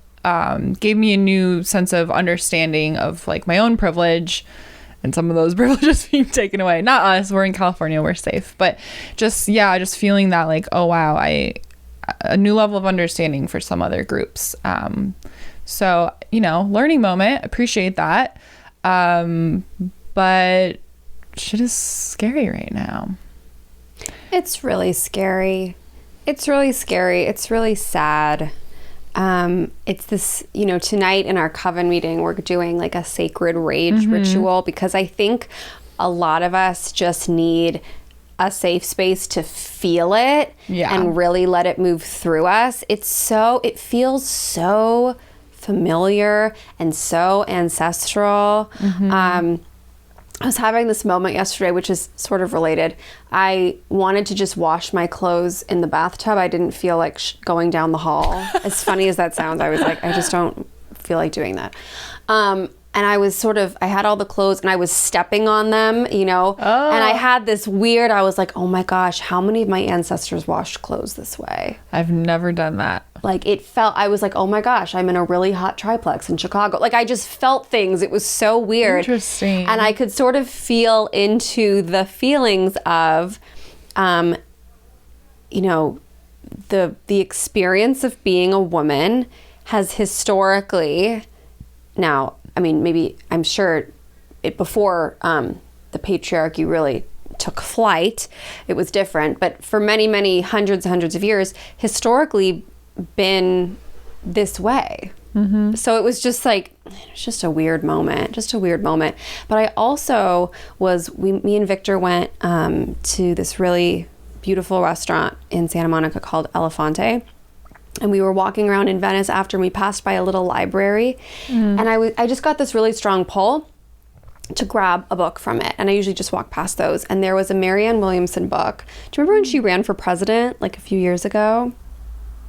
Speaker 2: gave me a new sense of understanding of like my own privilege and some of those privileges being taken away. Not us, we're in California, we're safe. But just feeling that like, oh wow, a new level of understanding for some other groups. So, you know, learning moment, appreciate that. But shit is scary right now.
Speaker 1: It's really scary. It's really scary. It's really sad. It's this, tonight in our coven meeting, we're doing like a sacred rage ritual, because I think a lot of us just need a safe space to feel it and really let it move through us. It feels so familiar and so ancestral. I was having this moment yesterday, which is sort of related. I wanted to just wash my clothes in the bathtub. I didn't feel like going down the hall. As funny as that sounds, I was like, I just don't feel like doing that. And I was I had all the clothes and I was stepping on them, and I had this weird, I was like, oh my gosh, how many of my ancestors washed clothes this way?
Speaker 2: I've never done that.
Speaker 1: Like I was like, oh my gosh, I'm in a really hot triplex in Chicago. Like I just felt things. It was so weird.
Speaker 2: Interesting.
Speaker 1: And I could sort of feel into the feelings of, the experience of being a woman has historically, now, I mean, maybe I'm sure before the patriarchy really took flight, it was different. But for many, many hundreds and hundreds of years, historically been this way. So it was just like, it's just a weird moment. But I also me and Victor went to this really beautiful restaurant in Santa Monica called Elefante. And we were walking around in Venice after, and we passed by a little library. And I just got this really strong pull to grab a book from it. And I usually just walk past those. And there was a Marianne Williamson book. Do you remember when she ran for president like a few years ago?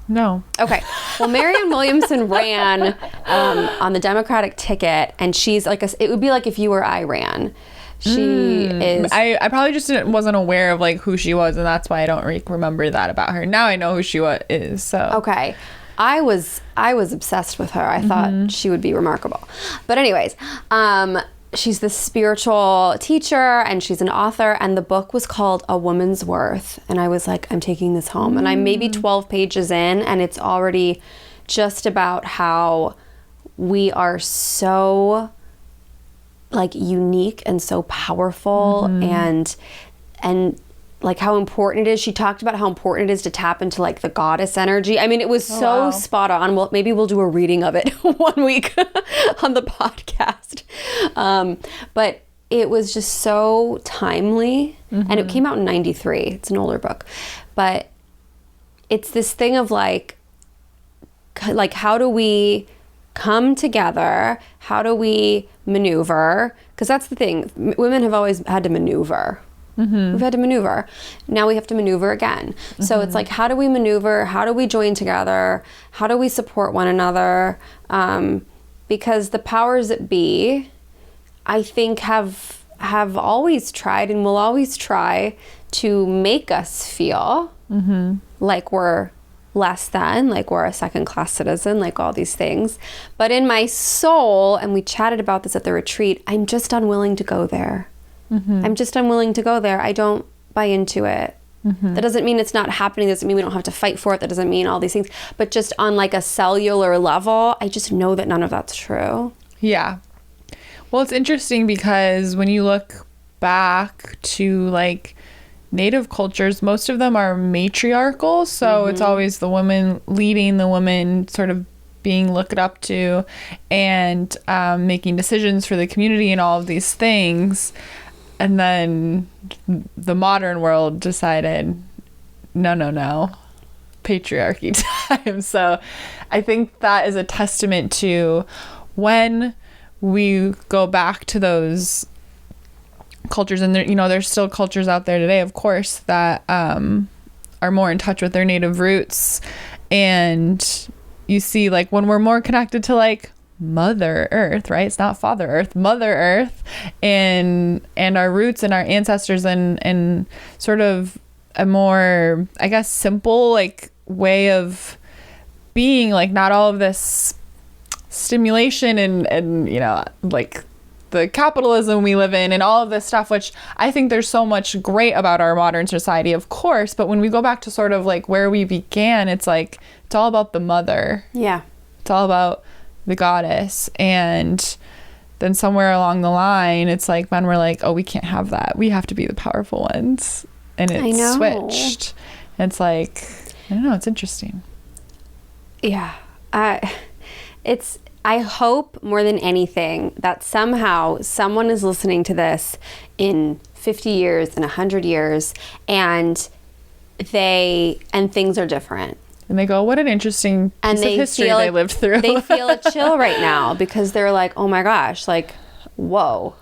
Speaker 2: No.
Speaker 1: Okay. Well, Marianne Williamson ran on the Democratic ticket, and she's like it would be like if you or I ran. She is.
Speaker 2: I probably just wasn't aware of like who she was, and that's why I don't remember that about her. Now I know who she is. So
Speaker 1: okay, I was obsessed with her. I thought she would be remarkable. But anyways, she's the spiritual teacher, and she's an author, and the book was called A Woman's Worth. And I was like, I'm taking this home, and I'm maybe 12 pages in, and it's already just about how we are so like unique and so powerful, and like how important it is. She talked about how important it is to tap into like the goddess energy. I mean, it was spot on. Well, maybe we'll do a reading of it one week on the podcast. But it was just so timely, and it came out in 93. It's an older book, but it's this thing of like how do we come together? How do we maneuver? Because that's the thing. Women have always had to maneuver. We've had to maneuver. Now we have to maneuver again. So it's like, how do we maneuver? How do we join together? How do we support one another? Because the powers that be, I think, have always tried and will always try to make us feel like we're less than, like we're a second-class citizen, like all these things. But in my soul, and we chatted about this at the retreat, I'm just unwilling to go there. I'm just unwilling to go there. I don't buy into it. That doesn't mean it's not happening. That doesn't mean we don't have to fight for it. That doesn't mean all these things. But just on like a cellular level, I just know that none of that's true.
Speaker 2: Yeah. Well, it's interesting because when you look back to like Native cultures, most of them are matriarchal. So it's always the woman leading, the woman sort of being looked up to, and making decisions for the community and all of these things. And then the modern world decided, no, patriarchy time. So I think that is a testament to when we go back to those cultures, and there, there's still cultures out there today, of course, that are more in touch with their native roots. And you see, like, when we're more connected to like Mother Earth, right? It's not Father Earth, Mother Earth, and our roots and our ancestors, and sort of a more, I guess, simple like way of being, like not all of this stimulation and like the capitalism we live in and all of this stuff, which I think there's so much great about our modern society, of course. But when we go back to sort of like where we began, it's like, it's all about the mother.
Speaker 1: Yeah.
Speaker 2: It's all about the goddess. And then somewhere along the line, it's like men were like, oh, we can't have that. We have to be the powerful ones. And it switched. And it's like, I don't know. It's interesting.
Speaker 1: Yeah. I hope more than anything that somehow someone is listening to this in 50 years and 100 years and things are different.
Speaker 2: And they go, what an interesting piece of history they lived through.
Speaker 1: They feel a chill right now because they're like, oh my gosh, like, whoa.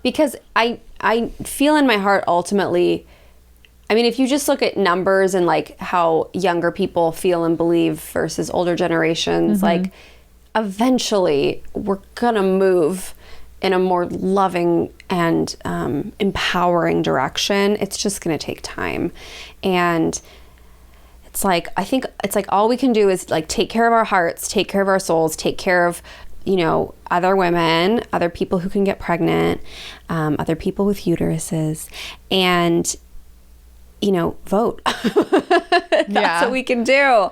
Speaker 1: Because I feel in my heart ultimately, I mean, if you just look at numbers and like how younger people feel and believe versus older generations, like eventually we're gonna move in a more loving and empowering direction. It's just gonna take time. And it's like, I think it's like all we can do is like take care of our hearts, take care of our souls, take care of, you know, other women, other people who can get pregnant, other people with uteruses, and, you know, vote. That's what we can do.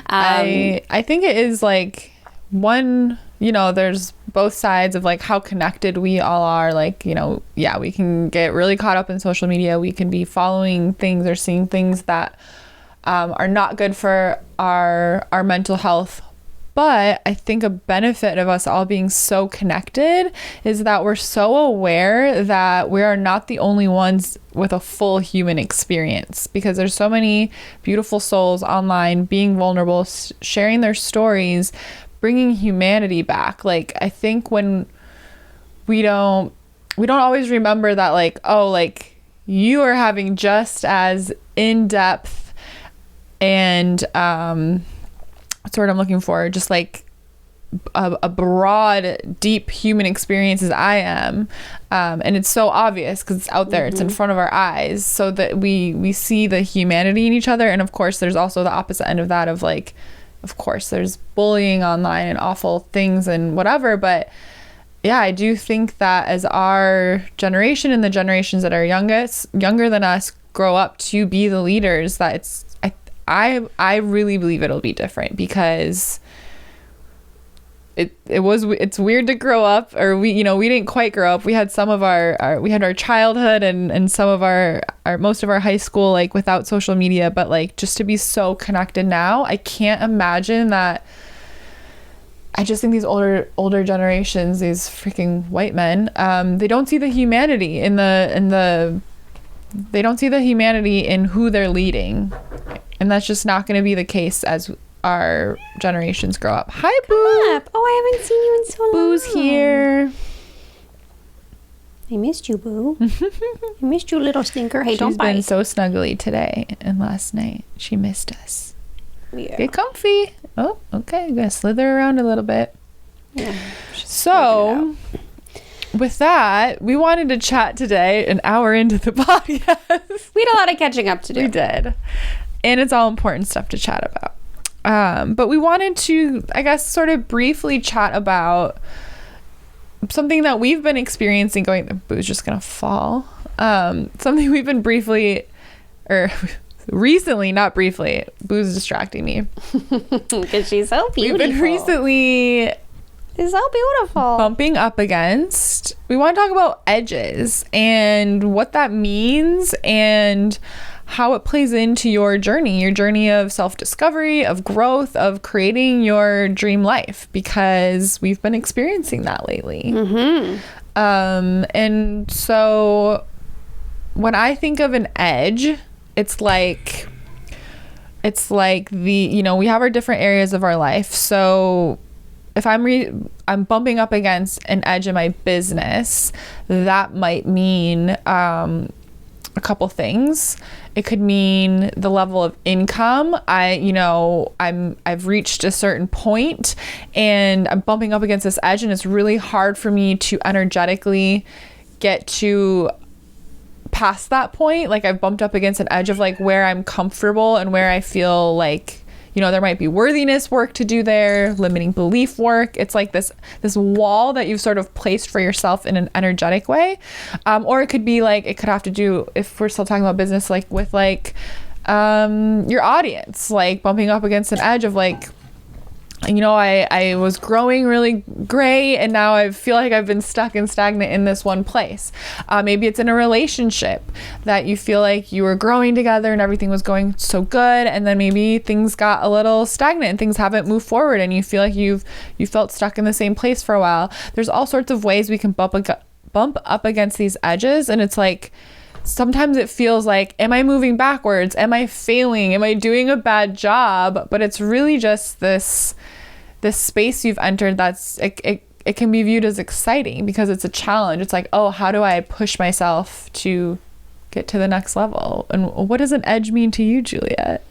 Speaker 2: I think it is like one, you know, there's both sides of like how connected we all are. Like, you know, yeah, we can get really caught up in social media. We can be following things or seeing things that are not good for our mental health. But I think a benefit of us all being so connected is that we're so aware that we are not the only ones with a full human experience, because there's so many beautiful souls online being vulnerable, sharing their stories, bringing humanity back. Like, I think when we don't always remember that, like, oh, like you are having just as in-depth and what's the word I'm looking for? Just like a broad, deep human experience as I am. And it's so obvious because it's out there. It's in front of our eyes, so that we see the humanity in each other. And of course, there's also the opposite end of that of like, of course, there's bullying online and awful things and whatever. But yeah, I do think that as our generation and the generations that are younger than us grow up to be the leaders, that I really believe it'll be different, because it's weird to grow up, or we didn't quite grow up. We had some of our childhood and some of our most of our high school like without social media, but like just to be so connected now, I can't imagine that. I just think these older generations, these freaking white men, they don't see the humanity they don't see the humanity in who they're leading. And that's just not going to be the case as our generations grow up. Hi, Boo.
Speaker 1: Up. Oh, I haven't seen you in so long.
Speaker 2: Boo's here.
Speaker 1: I missed you, Boo. I missed you, little stinker. Hey, don't bite.
Speaker 2: She's been so snuggly today and last night. She missed us.
Speaker 1: Yeah.
Speaker 2: Get comfy. Oh, okay. I'm going to slither around a little bit.
Speaker 1: Yeah.
Speaker 2: So, with that, we wanted to chat today, an hour into the podcast.
Speaker 1: We had a lot of catching up to do.
Speaker 2: We did. And it's all important stuff to chat about. But we wanted to, I guess, sort of briefly chat about something that we've been experiencing going, the Boo's just going to fall. Something we've been recently, not briefly. Boo's distracting me.
Speaker 1: Because she's so beautiful.
Speaker 2: We've been recently...
Speaker 1: It's so beautiful.
Speaker 2: Bumping up against. We want to talk about edges and what that means and how it plays into your journey of self-discovery, of growth, of creating your dream life, because we've been experiencing that lately. And so when I think of an edge, it's like the, we have our different areas of our life. So if I'm bumping up against an edge in my business, that might mean a couple things. It could mean the level of income. I've reached a certain point and I'm bumping up against this edge, and it's really hard for me to energetically get to past that point. Like, I've bumped up against an edge of like where I'm comfortable and where I feel like, there might be worthiness work to do there, limiting belief work. It's like this wall that you've sort of placed for yourself in an energetic way. Or it could be like, it could have to do, if we're still talking about business, like with like your audience, like bumping up against an edge of like, you know, I was growing really great, and now I feel like I've been stuck and stagnant in this one place. Maybe it's in a relationship that you feel like you were growing together and everything was going so good, and then maybe things got a little stagnant and things haven't moved forward, and you feel like you felt stuck in the same place for a while. There's all sorts of ways we can bump up against these edges, and it's like, sometimes it feels like, am I moving backwards? Am I failing? Am I doing a bad job? But it's really just this space you've entered that's, it can be viewed as exciting because it's a challenge. It's like, oh, how do I push myself to get to the next level? And what does an edge mean to you, Juliet?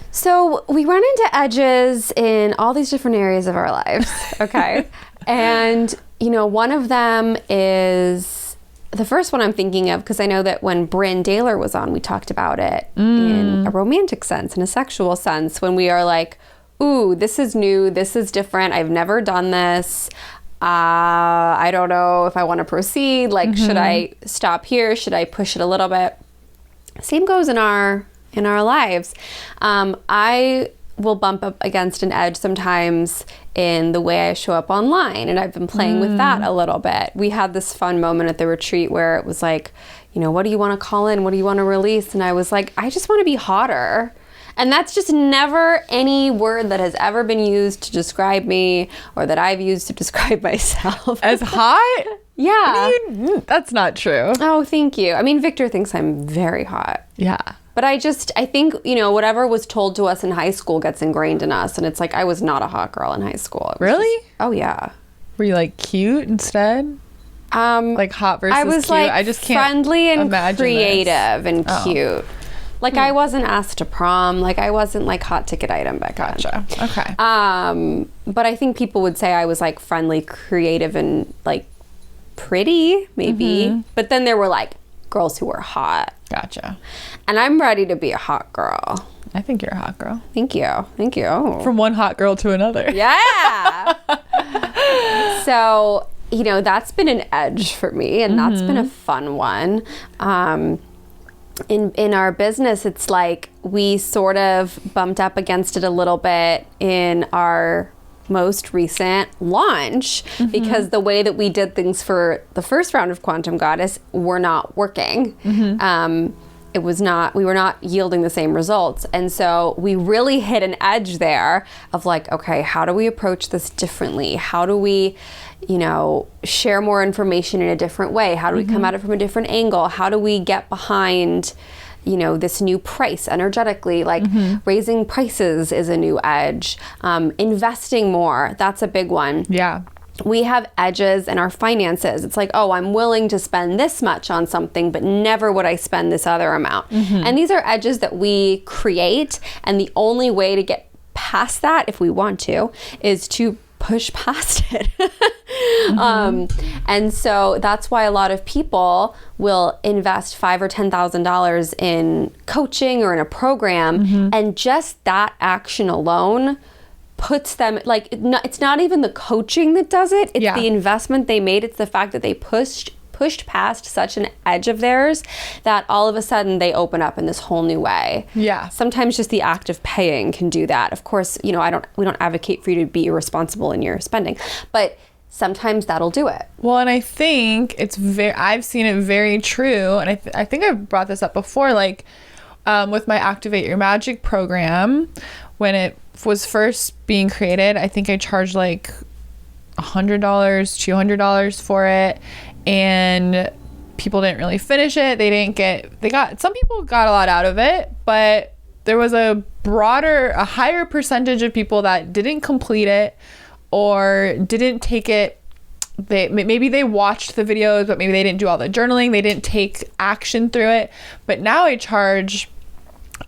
Speaker 1: So we run into edges in all these different areas of our lives, okay? And, you know, one of them is... The first one I'm thinking of, because I know that when Bryn Daler was on, we talked about it in a romantic sense, in a sexual sense, when we are like, ooh, this is new, this is different, I've never done this, I don't know if I want to proceed, like, should I stop here, should I push it a little bit? Same goes in our lives. I will bump up against an edge sometimes in the way I show up online, and I've been playing with that a little bit. We had this fun moment at the retreat where it was like, you know, what do you want to call in? What do you want to release? And I was like, I just want to be hotter. And that's just never any word that has ever been used to describe me or that I've used to describe myself.
Speaker 2: As hot?
Speaker 1: Yeah.
Speaker 2: That's not true.
Speaker 1: Oh, thank you. I mean, Victor thinks I'm very hot.
Speaker 2: Yeah.
Speaker 1: But I think, you know, whatever was told to us in high school gets ingrained in us. And it's like, I was not a hot girl in high school.
Speaker 2: Really?
Speaker 1: Oh, yeah.
Speaker 2: Were you like cute instead? Like hot versus
Speaker 1: I was
Speaker 2: cute?
Speaker 1: like
Speaker 2: I just can't
Speaker 1: friendly and
Speaker 2: this.
Speaker 1: creative and cute. Like I wasn't asked to prom. Like I wasn't like hot ticket item back then.
Speaker 2: Gotcha. Okay.
Speaker 1: But I think people would say I was like friendly, creative, and like pretty, maybe. But then there were like girls who were hot.
Speaker 2: Gotcha.
Speaker 1: And I'm ready to be a hot girl.
Speaker 2: I think you're a hot girl.
Speaker 1: Thank you. Thank you.
Speaker 2: From one hot girl to another.
Speaker 1: Yeah. So, you know, that's been an edge for me, and that's been a fun one. In our business, it's like we sort of bumped up against it a little bit in our most recent launch because the way that we did things for the first round of Quantum Goddess were not working. We were not yielding the same results. And so we really hit an edge there of like, okay, how do we approach this differently? How do we, you know, share more information in a different way? How do we come at it from a different angle? How do we get behind, you know, this new price energetically? Like raising prices is a new edge. Investing more, that's a big one.
Speaker 2: Yeah.
Speaker 1: We have edges in our finances. It's like, oh, I'm willing to spend this much on something, but never would I spend this other amount. And these are edges that we create. And the only way to get past that, if we want to, is to push past it. And so that's why a lot of people will invest $5,000 or $10,000 in coaching or in a program. And just that action alone puts them, like, it's not even the coaching that does it. It's the investment they made. It's the fact that they pushed past such an edge of theirs that all of a sudden they open up in this whole new way. Yeah. Sometimes just the act of paying can do that. Of course, you know, we don't advocate for you to be irresponsible in your spending, but sometimes that'll do it.
Speaker 2: Well, and I think I've seen it very true. And I think I've brought this up before, like with my Activate Your Magic program, when it was first being created, I think I charged like $100, $200 for it, and people didn't really finish it. Some people got a lot out of it, but there was a higher percentage of people that didn't complete it or didn't take it. Maybe they watched the videos, but maybe they didn't do all the journaling. They didn't take action through it. But now I charge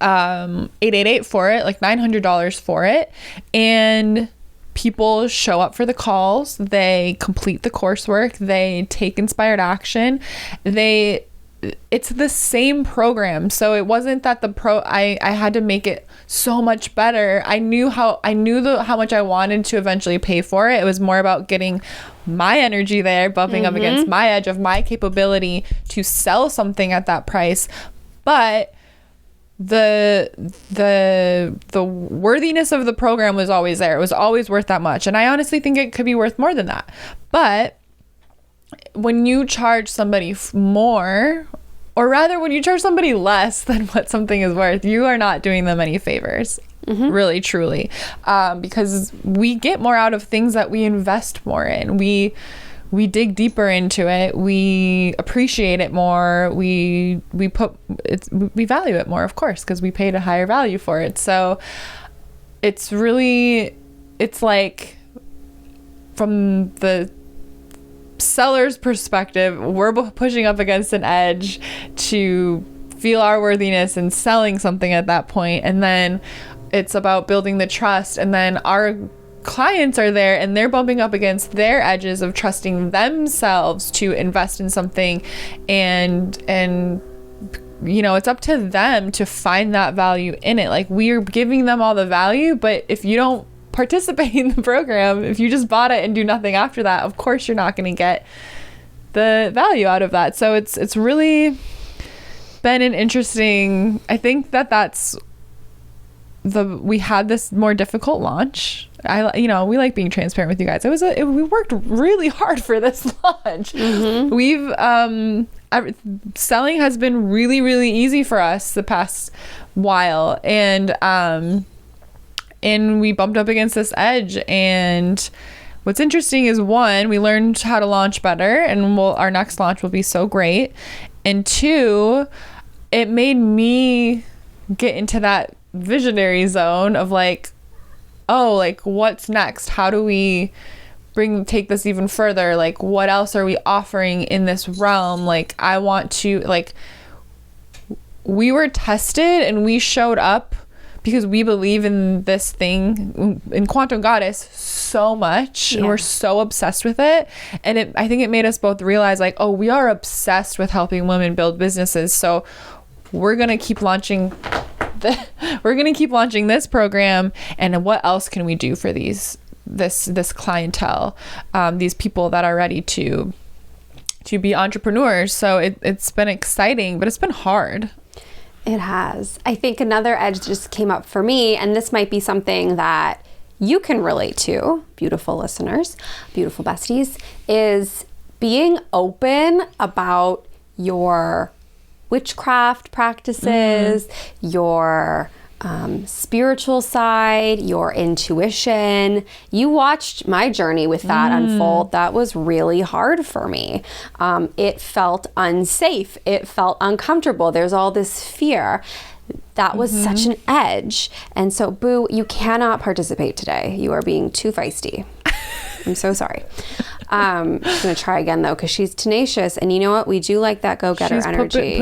Speaker 2: $888 for it, like $900 for it, and people show up for the calls, they complete the coursework, they take inspired action, it's the same program. So it wasn't that I had to make it so much better. I knew how much I wanted to eventually pay for it. It was more about getting my energy there, bumping up against my edge of my capability to sell something at that price. But the worthiness of the program was always there. It was always worth that much. And I honestly think it could be worth more than that. But when you charge somebody more, or rather when you charge somebody less than what something is worth, you are not doing them any favors. Really, truly. Because we get more out of things that we invest more in. We dig deeper into it. We appreciate it more. We value it more, of course, because we paid a higher value for it. So it's like, from the seller's perspective, we're pushing up against an edge to feel our worthiness and selling something at that point. And then it's about building the trust. And then our clients are there and they're bumping up against their edges of trusting themselves to invest in something, and it's up to them to find that value in it. Like, we're giving them all the value, but if you don't participate in the program, if you just bought it and do nothing after that, of course you're not going to get the value out of that. So it's really been an interesting, I think that's we had this more difficult launch. We like being transparent with you guys. We worked really hard for this launch. We've selling has been really, really easy for us the past while, and we bumped up against this edge. And what's interesting is, one, we learned how to launch better, and our next launch will be so great. And two, it made me get into that visionary zone of like, oh, like, what's next? How do we take this even further? Like, what else are we offering in this realm? Like, I want to, like, we were tested and we showed up because we believe in this thing, in Quantum Goddess, so much. And we're so obsessed with it. And I think it made us both realize, like, oh, we are obsessed with helping women build businesses. So we're going to keep launching this program. And what else can we do for this clientele, these people that are ready to be entrepreneurs? So it's been exciting, but it's been hard.
Speaker 1: It has. I think another edge just came up for me, and this might be something that you can relate to, beautiful listeners, beautiful besties, is being open about your witchcraft practices, your spiritual side, your intuition. You watched my journey with that unfold. That was really hard for me. It felt unsafe. It felt uncomfortable. There's all this fear. That was such an edge. And so, Boo, you cannot participate today. You are being too feisty. I'm so sorry. I'm going to try again, though, because she's tenacious. And you know what? We do like that go-getter energy.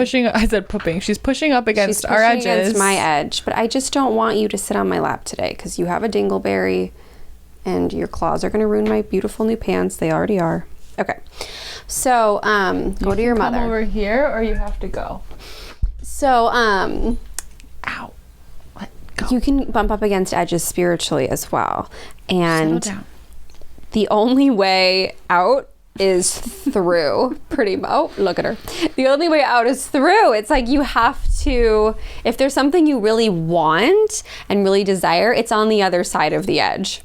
Speaker 2: She's pushing up against our edges.
Speaker 1: Against my edge. But I just don't want you to sit on my lap today because you have a dingleberry and your claws are going to ruin my beautiful new pants. They already are. Okay. So go to your mother.
Speaker 2: Come over here or you have to go.
Speaker 1: So,
Speaker 2: ow. Let go.
Speaker 1: You can bump up against edges spiritually as well. And
Speaker 2: settle down.
Speaker 1: The only way out is through. Look at her. The only way out is through. It's like you have to, if there's something you really want and really desire, it's on the other side of the edge.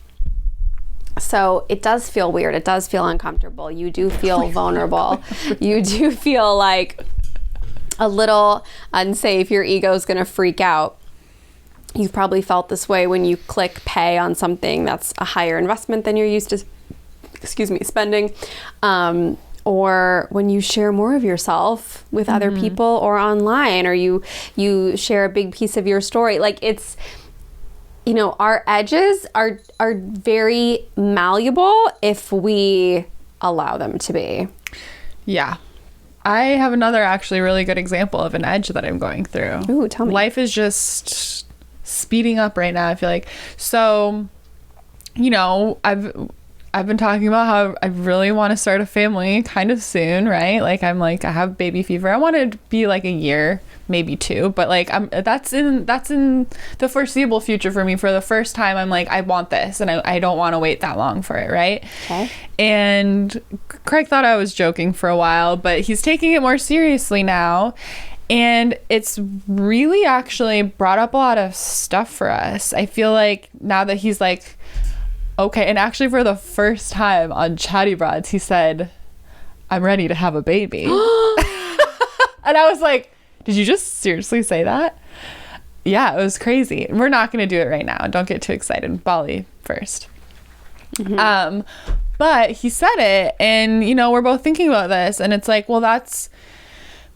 Speaker 1: So it does feel weird. It does feel uncomfortable. You do feel vulnerable. You do feel like a little unsafe. Your ego's going to freak out. You've probably felt this way when you click pay on something that's a higher investment than you're used to spending, or when you share more of yourself with other people or online, or you share a big piece of your story. Like, it's, our edges are very malleable if we allow them to be.
Speaker 2: Yeah. I have another actually really good example of an edge that I'm going through.
Speaker 1: Ooh, tell me.
Speaker 2: Life is just speeding up right now, I feel like. So, I've been talking about how I really want to start a family kind of soon, right? Like, I have baby fever. I want it to be like a year, maybe 2, but like that's in the foreseeable future for me. For the first time, I'm like, I want this, and I don't want to wait that long for it, right?
Speaker 1: Okay.
Speaker 2: And Craig thought I was joking for a while, but he's taking it more seriously now. And it's really actually brought up a lot of stuff for us. I feel like now that he's like, okay, and actually for the first time on Chatty Broads, he said, I'm ready to have a baby. And I was like, did you just seriously say that? Yeah, it was crazy. We're not going to do it right now. Don't get too excited. Bali first. Mm-hmm. But he said it, and, you know, we're both thinking about this, and it's like, well,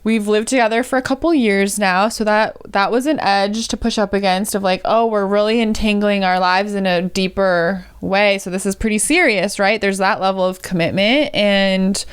Speaker 2: we've lived together for a couple years now, so that was an edge to push up against of like, oh, we're really entangling our lives in a deeper way, so this is pretty serious, right? There's that level of commitment. And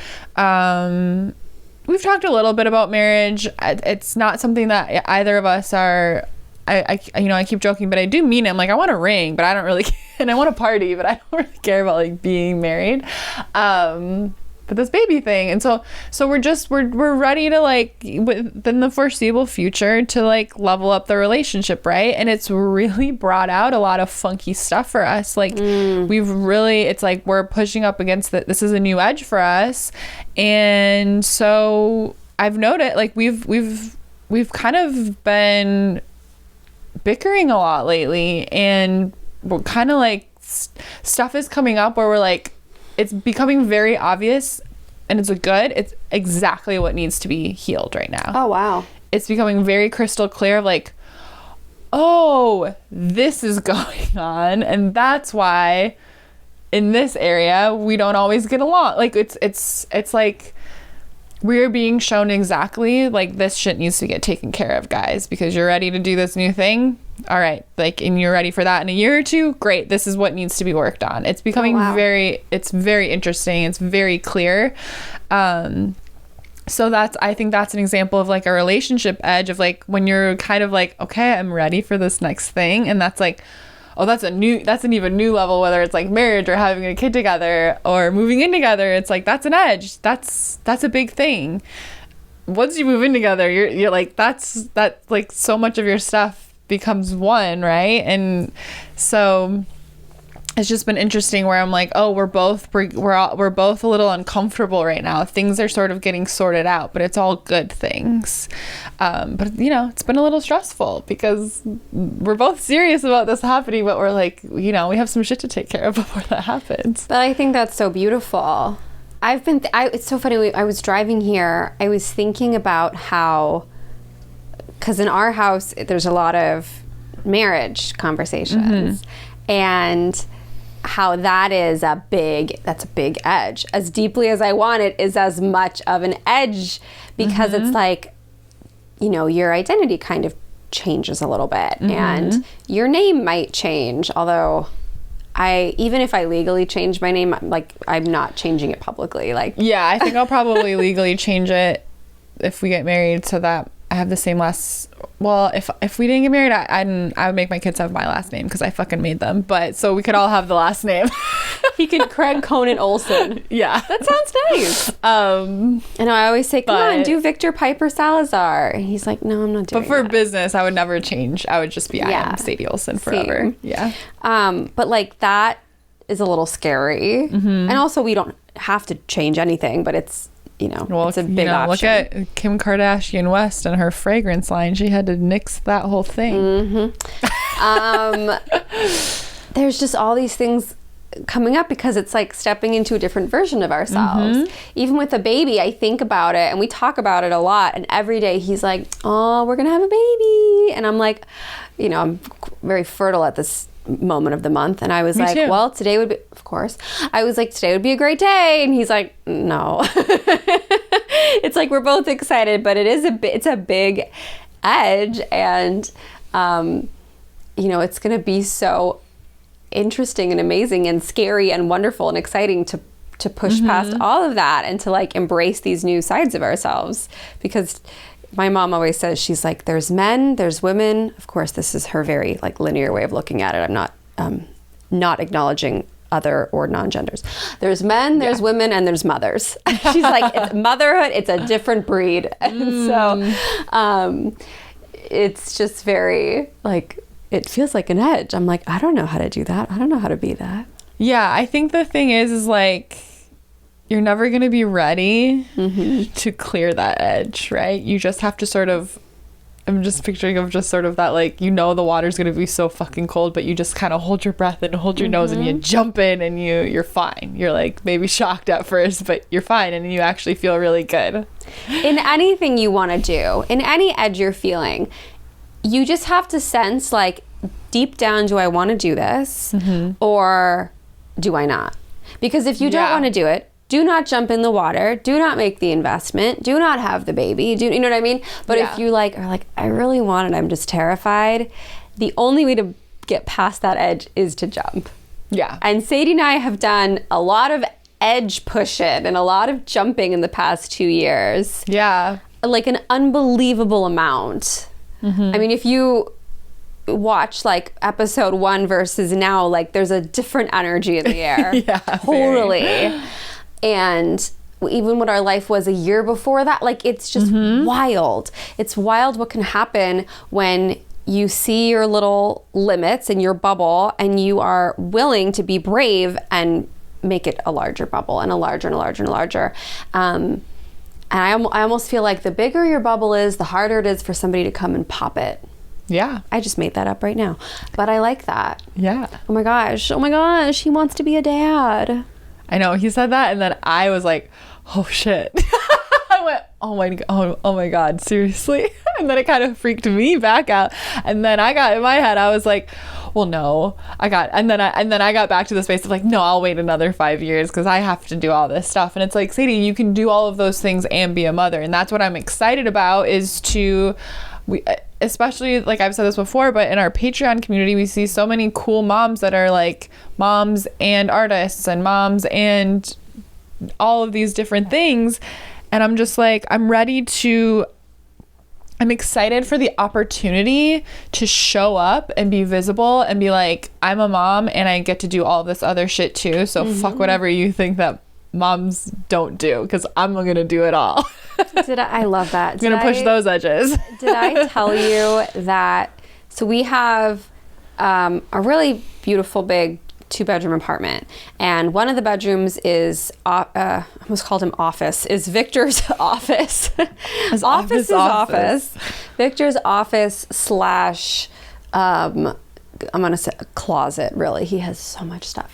Speaker 2: we've talked a little bit about marriage. It's not something that either of us are, I you know, I keep joking, but I do mean it. I'm like, I want a ring, but I don't really and I want a party, but I don't really care about like being married. But this baby thing, and so we're ready to, like, within the foreseeable future, to like level up the relationship, right? And it's really brought out a lot of funky stuff for us. Like it's like we're pushing up against this is a new edge for us. And so I've noted, like, we've kind of been bickering a lot lately, and we're kind of like stuff is coming up where we're like, it's becoming very obvious, and it's exactly what needs to be healed right now.
Speaker 1: Oh, wow.
Speaker 2: It's becoming very crystal clear of like, oh, this is going on, and that's why in this area we don't always get along. Like, it's like we're being shown exactly like, this shit needs to get taken care of, guys, because you're ready to do this new thing. All right, like, and you're ready for that in a year or two. Great, this is what needs to be worked on. It's becoming it's very interesting. It's very clear. So I think that's an example of like a relationship edge of like, when you're kind of like, okay, I'm ready for this next thing, and that's like, oh, that's an even new level, whether it's like marriage or having a kid together or moving in together. It's like, that's an edge. That's a big thing. Once you move in together, you're like, that's like, so much of your stuff becomes one, right? And so it's just been interesting where I'm like, oh, we're both a little uncomfortable right now. Things are sort of getting sorted out, but it's all good things. But, you know, it's been a little stressful because we're both serious about this happening, but we're like, you know, we have some shit to take care of before that happens.
Speaker 1: But I think that's so beautiful. It's so funny. I was driving here. I was thinking about how, because in our house, there's a lot of marriage conversations, and how that's a big edge. As deeply as I want it is as much of an edge, because it's like, you know, your identity kind of changes a little bit, and your name might change. Although even if I legally change my name, I'm not changing it publicly. Like, yeah,
Speaker 2: I think I'll probably legally change it if we get married, so that I have the same last. Well, if we didn't get married, I would make my kids have my last name because I fucking made them. But so we could all have the last name.
Speaker 1: He could Craig Conan Olson.
Speaker 2: Yeah,
Speaker 1: that sounds nice. I know. I always say, come on, do Victor Piper Salazar, and he's like, no, I'm not doing.
Speaker 2: But for
Speaker 1: that.
Speaker 2: Business, I would never change. I would just be I am Sadie Olson forever. Same. Yeah.
Speaker 1: But like, that is a little scary, and also we don't have to change anything, but it's. You know, well, it's a big option.
Speaker 2: Look at Kim Kardashian West and her fragrance line. She had to nix that whole thing.
Speaker 1: There's just all these things coming up because it's like stepping into a different version of ourselves. Even with a baby, I think about it, and we talk about it a lot. And every day he's like, oh, we're going to have a baby. And I'm like, you know, I'm very fertile at this moment of the month, and I was like, well, today would be, of course, I was like, today would be a great day, and he's like, no. It's like we're both excited, but it's a big edge, and you know, it's gonna be so interesting and amazing and scary and wonderful and exciting to push past all of that and to like embrace these new sides of ourselves. Because my mom always says, she's like, there's men, there's women. Of course, this is her very like linear way of looking at it. I'm not acknowledging other or non-genders. There's men, there's women, and there's mothers. She's like, it's motherhood, it's a different breed. And so it's just very like, it feels like an edge. I'm like, I don't know how to do that. I don't know how to be that.
Speaker 2: Yeah, I think the thing is like, you're never going to be ready to clear that edge, right? You just have to sort of, I'm just picturing of just sort of that, like, you know, the water's going to be so fucking cold, but you just kind of hold your breath and hold your nose and you jump in and you're fine. You're like maybe shocked at first, but you're fine and you actually feel really good.
Speaker 1: In anything you want to do, in any edge you're feeling, you just have to sense, like, deep down, do I want to do this or do I not? Because if you don't want to do it, do not jump in the water. Do not make the investment. Do not have the baby. You know what I mean? But if you are like, I really want it, I'm just terrified. The only way to get past that edge is to jump.
Speaker 2: Yeah.
Speaker 1: And Sadie and I have done a lot of edge pushing and a lot of jumping in the past 2 years.
Speaker 2: Yeah.
Speaker 1: Like an unbelievable amount. I mean, if you watch like episode 1 versus now, like there's a different energy in the air. Totally. And even what our life was a year before that, like it's just wild. It's wild what can happen when you see your little limits in your bubble and you are willing to be brave and make it a larger bubble and a larger and a larger and a larger. And I almost feel like the bigger your bubble is, the harder it is for somebody to come and pop it.
Speaker 2: Yeah.
Speaker 1: I just made that up right now. But I like that.
Speaker 2: Yeah.
Speaker 1: Oh my gosh, he wants to be a dad.
Speaker 2: I know, he said that and then I was like, oh shit. I went, oh my God, seriously? And then it kind of freaked me back out. And then I got in my head, I was like, well, no, and then I got back to the space of like, no, I'll wait another 5 years because I have to do all this stuff. And it's like, Sadie, you can do all of those things and be a mother. And that's what I'm excited about is especially, like I've said this before, but in our Patreon community, we see so many cool moms that are like moms and artists and moms and all of these different things. And I'm just like, I'm excited for the opportunity to show up and be visible and be like, I'm a mom and I get to do all this other shit too. So fuck whatever you think that moms don't do, because I'm going to do it all.
Speaker 1: I love that.
Speaker 2: I'm going to push those edges.
Speaker 1: Did I tell you that? So we have a really beautiful big 2-bedroom apartment, and one of the bedrooms is I almost called him office, is Victor's office. His office. Victor's office slash I'm gonna say a closet. Really, he has so much stuff.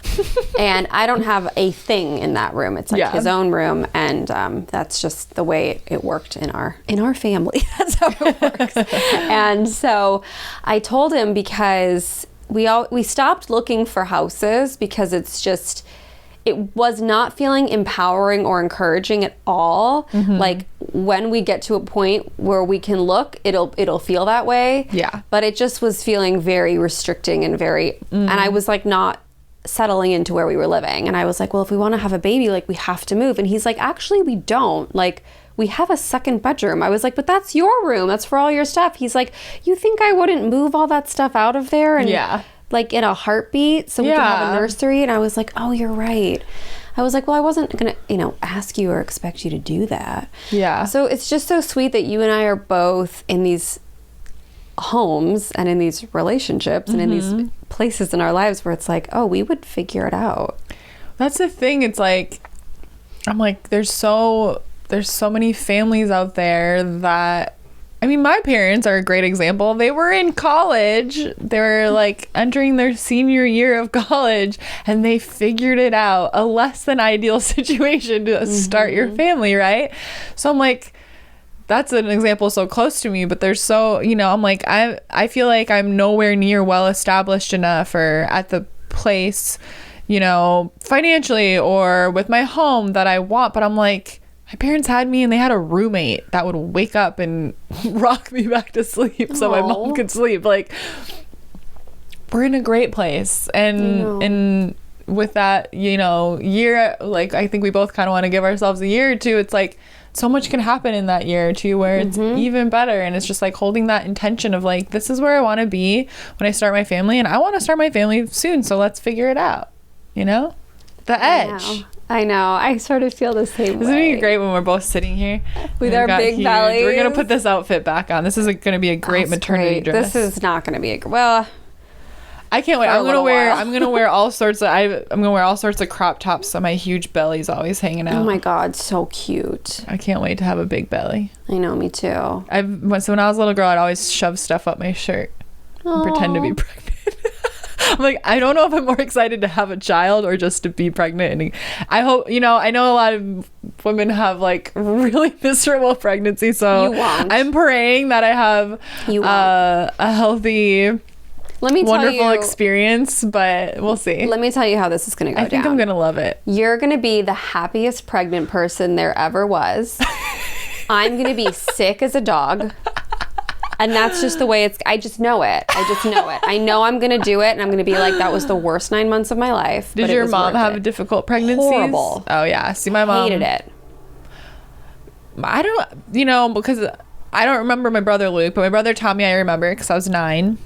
Speaker 1: And I don't have a thing in that room. It's like his own room, and that's just the way it worked in our family. That's how it works. And so I told him, because we stopped looking for houses because it was not feeling empowering or encouraging at all. Like when we get to a point where we can look, it'll feel that way. Yeah. But it just was feeling very restricting and very, and I was like not settling into where we were living. And I was like, well, if we want to have a baby, like we have to move. And he's like, actually, we don't. Like, we have a second bedroom. I was like, but that's your room. That's for all your stuff. He's like, you think I wouldn't move all that stuff out of there? And like in a heartbeat so we can have a nursery? And I was like, oh, you're right. I was like, well, I wasn't gonna ask you or expect you to do that. Yeah. So it's just so sweet that you and I are both in these homes and in these relationships and in these places in our lives where it's like, oh, we would figure it out.
Speaker 2: That's the thing. It's like, I'm like, there's so many families out there that, I mean, my parents are a great example. They were in college. They were like entering their senior year of college, and they figured it out. A less than ideal situation to start your family, right? So I'm like, that's an example so close to me, but there's so, I'm like, I feel like I'm nowhere near well established enough or at the place, financially or with my home that I want. But I'm like, my parents had me and they had a roommate that would wake up and rock me back to sleep so my mom could sleep. Like, we're in a great place. And with that, year, like, I think we both kind of want to give ourselves a year or two. It's like, so much can happen in that year or two where it's even better. And it's just like holding that intention of like, this is where I want to be when I start my family, and I want to start my family soon. So let's figure it out. The edge.
Speaker 1: I know. I sort of feel the same way.
Speaker 2: Isn't it great when we're both sitting here
Speaker 1: with our big bellies?
Speaker 2: We're going to put this outfit back on. This is going to be a great maternity dress.
Speaker 1: This is not going to be well,
Speaker 2: I can't wait. I'm gonna wear all sorts of crop tops, so my huge belly's always hanging out.
Speaker 1: Oh my god, so cute.
Speaker 2: I can't wait to have a big belly.
Speaker 1: I know, me too.
Speaker 2: So when I was a little girl, I'd always shove stuff up my shirt and pretend to be pregnant. I'm like, I don't know if I'm more excited to have a child or just to be pregnant. And I hope, I know a lot of women have like really miserable pregnancy, so I'm praying that I have a healthy, wonderful experience, but we'll see.
Speaker 1: Let me tell you how this is going to go down.
Speaker 2: I think I'm going to love it.
Speaker 1: You're going to be the happiest pregnant person there ever was. I'm going to be sick as a dog. And that's just the way I just know it. I know I'm going to do it, and I'm going to be like, that was the worst 9 months of my life.
Speaker 2: Did your mom have a difficult pregnancy?
Speaker 1: Horrible.
Speaker 2: Oh, yeah. See, my mom
Speaker 1: hated it.
Speaker 2: I don't, because I don't remember my brother Luke, but my brother Tommy, I remember because I was 9.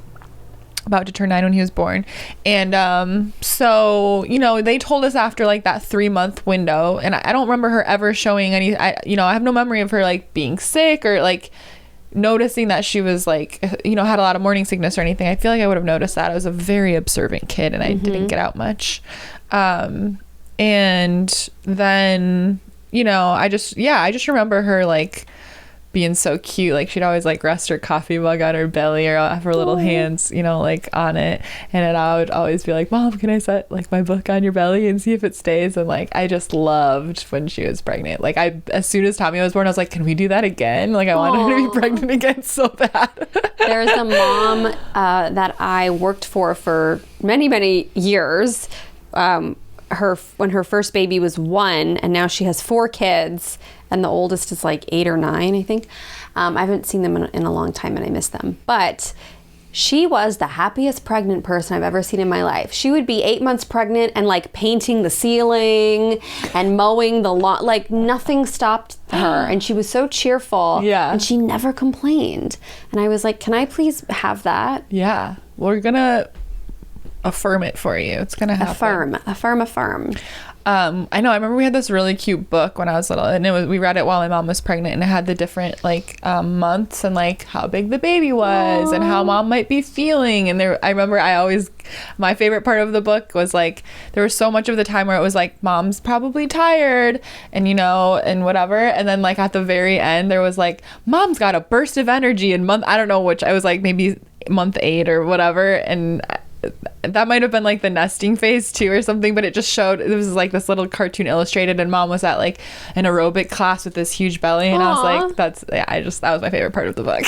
Speaker 2: About to turn 9 when he was born. And so they told us after like that 3-month window, and I don't remember her ever showing any, I have no memory of her like being sick or like noticing that she was like, had a lot of morning sickness or anything. I feel like I would have noticed that. I was a very observant kid, and I didn't get out much. And then, I just remember her like being so cute. Like she'd always like rest her coffee mug on her belly or have her little hands, like on it. And then I would always be like, Mom, can I set like my book on your belly and see if it stays? And like, I just loved when she was pregnant. Like as soon as Tommy was born, I was like, can we do that again? Like I wanted her to be pregnant again so bad.
Speaker 1: There's a mom that I worked for many, many years. When her first baby was 1, and now she has 4 kids, and the oldest is like 8 or 9, I think. I haven't seen them in a long time, and I miss them. But she was the happiest pregnant person I've ever seen in my life. She would be 8 months pregnant and like painting the ceiling and mowing the lawn. Like nothing stopped her, and she was so cheerful. Yeah, and she never complained. And I was like, can I please have that?
Speaker 2: Yeah, we're gonna affirm it for you. It's gonna happen.
Speaker 1: Affirm.
Speaker 2: I know. I remember we had this really cute book when I was little, and we read it while my mom was pregnant, and it had the different like months and like how big the baby was. Aww. And how mom might be feeling. And I remember my favorite part of the book was like there was so much of the time where it was like mom's probably tired and and whatever, and then like at the very end there was like mom's got a burst of energy in month, I don't know which, I was like maybe month 8 or whatever, and that might have been like the nesting phase too or something, but it just showed, it was like this little cartoon illustrated, and mom was at like an aerobic class with this huge belly. And Aww. I was like, that was my favorite part of the book.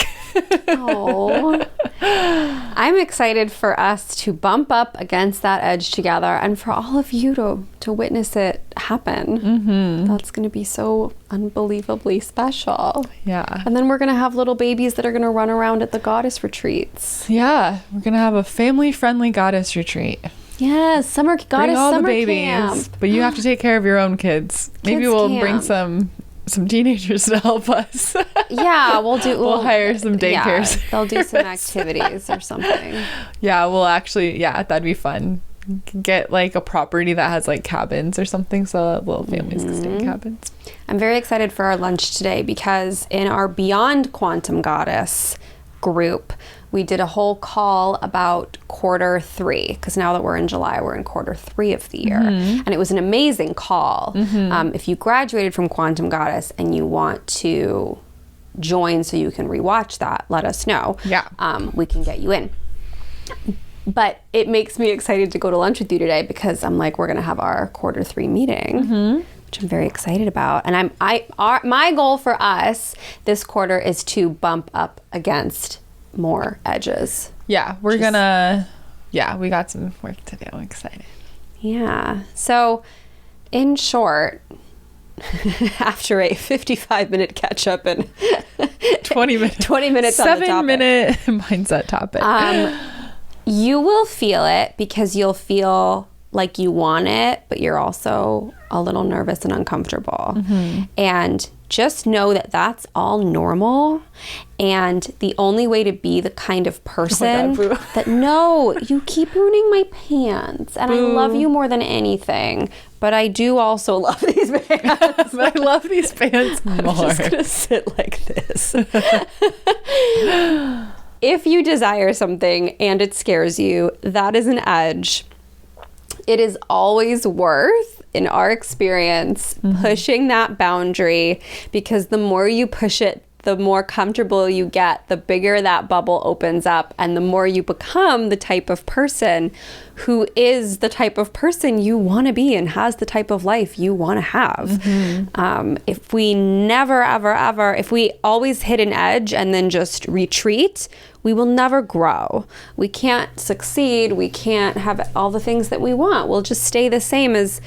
Speaker 1: Oh, I'm excited for us to bump up against that edge together, and for all of you to witness it happen. That's going to be so unbelievably special.
Speaker 2: Yeah.
Speaker 1: And then we're going to have little babies that are going to run around at the goddess retreats.
Speaker 2: Yeah, we're going to have a family-friendly goddess retreat.
Speaker 1: Yes, summer goddess
Speaker 2: bring all
Speaker 1: summer
Speaker 2: the babies,
Speaker 1: camp.
Speaker 2: But you have to take care of your own kids. Maybe we'll bring some teenagers to help us.
Speaker 1: Yeah, we'll
Speaker 2: hire some daycares.
Speaker 1: Yeah, they'll do some activities or something.
Speaker 2: Yeah, we'll actually, that'd be fun. Get like a property that has like cabins or something, so little families can stay in cabins.
Speaker 1: I'm very excited for our lunch today because in our Beyond Quantum Goddess group, we did a whole call about Q3, because now that we're in July, we're in Q3 of the year. And it was an amazing call. If you graduated from Quantum Goddess and you want to join so you can rewatch that, let us know.
Speaker 2: Yeah.
Speaker 1: We can get you in. But it makes me excited to go to lunch with you today because I'm like, we're going to have our Q3 meeting, which I'm very excited about. And my goal for us this quarter is to bump up against more edges.
Speaker 2: Yeah, we got some work to do. I'm excited.
Speaker 1: Yeah. So in short, after a 55-minute catch up and
Speaker 2: 20 minutes
Speaker 1: 7-minute
Speaker 2: mindset topic,
Speaker 1: you will feel it because you'll feel like you want it, but you're also a little nervous and uncomfortable. And just know that that's all normal. And the only way to be the kind of person no, you keep ruining my pants. And I love you more than anything. But I do also love these pants.
Speaker 2: I love these pants more.
Speaker 1: I'm just going to sit like this. if you desire something and it scares you, that is an edge. It is always worth, in our experience, pushing that boundary, because the more you push it, the more comfortable you get, the bigger that bubble opens up, and the more you become the type of person who is the type of person you want to be and has the type of life you want to have. If we never, ever, ever, if we always hit an edge and then just retreat, we will never grow. We can't succeed. We can't have all the things that we want. We'll just stay the same as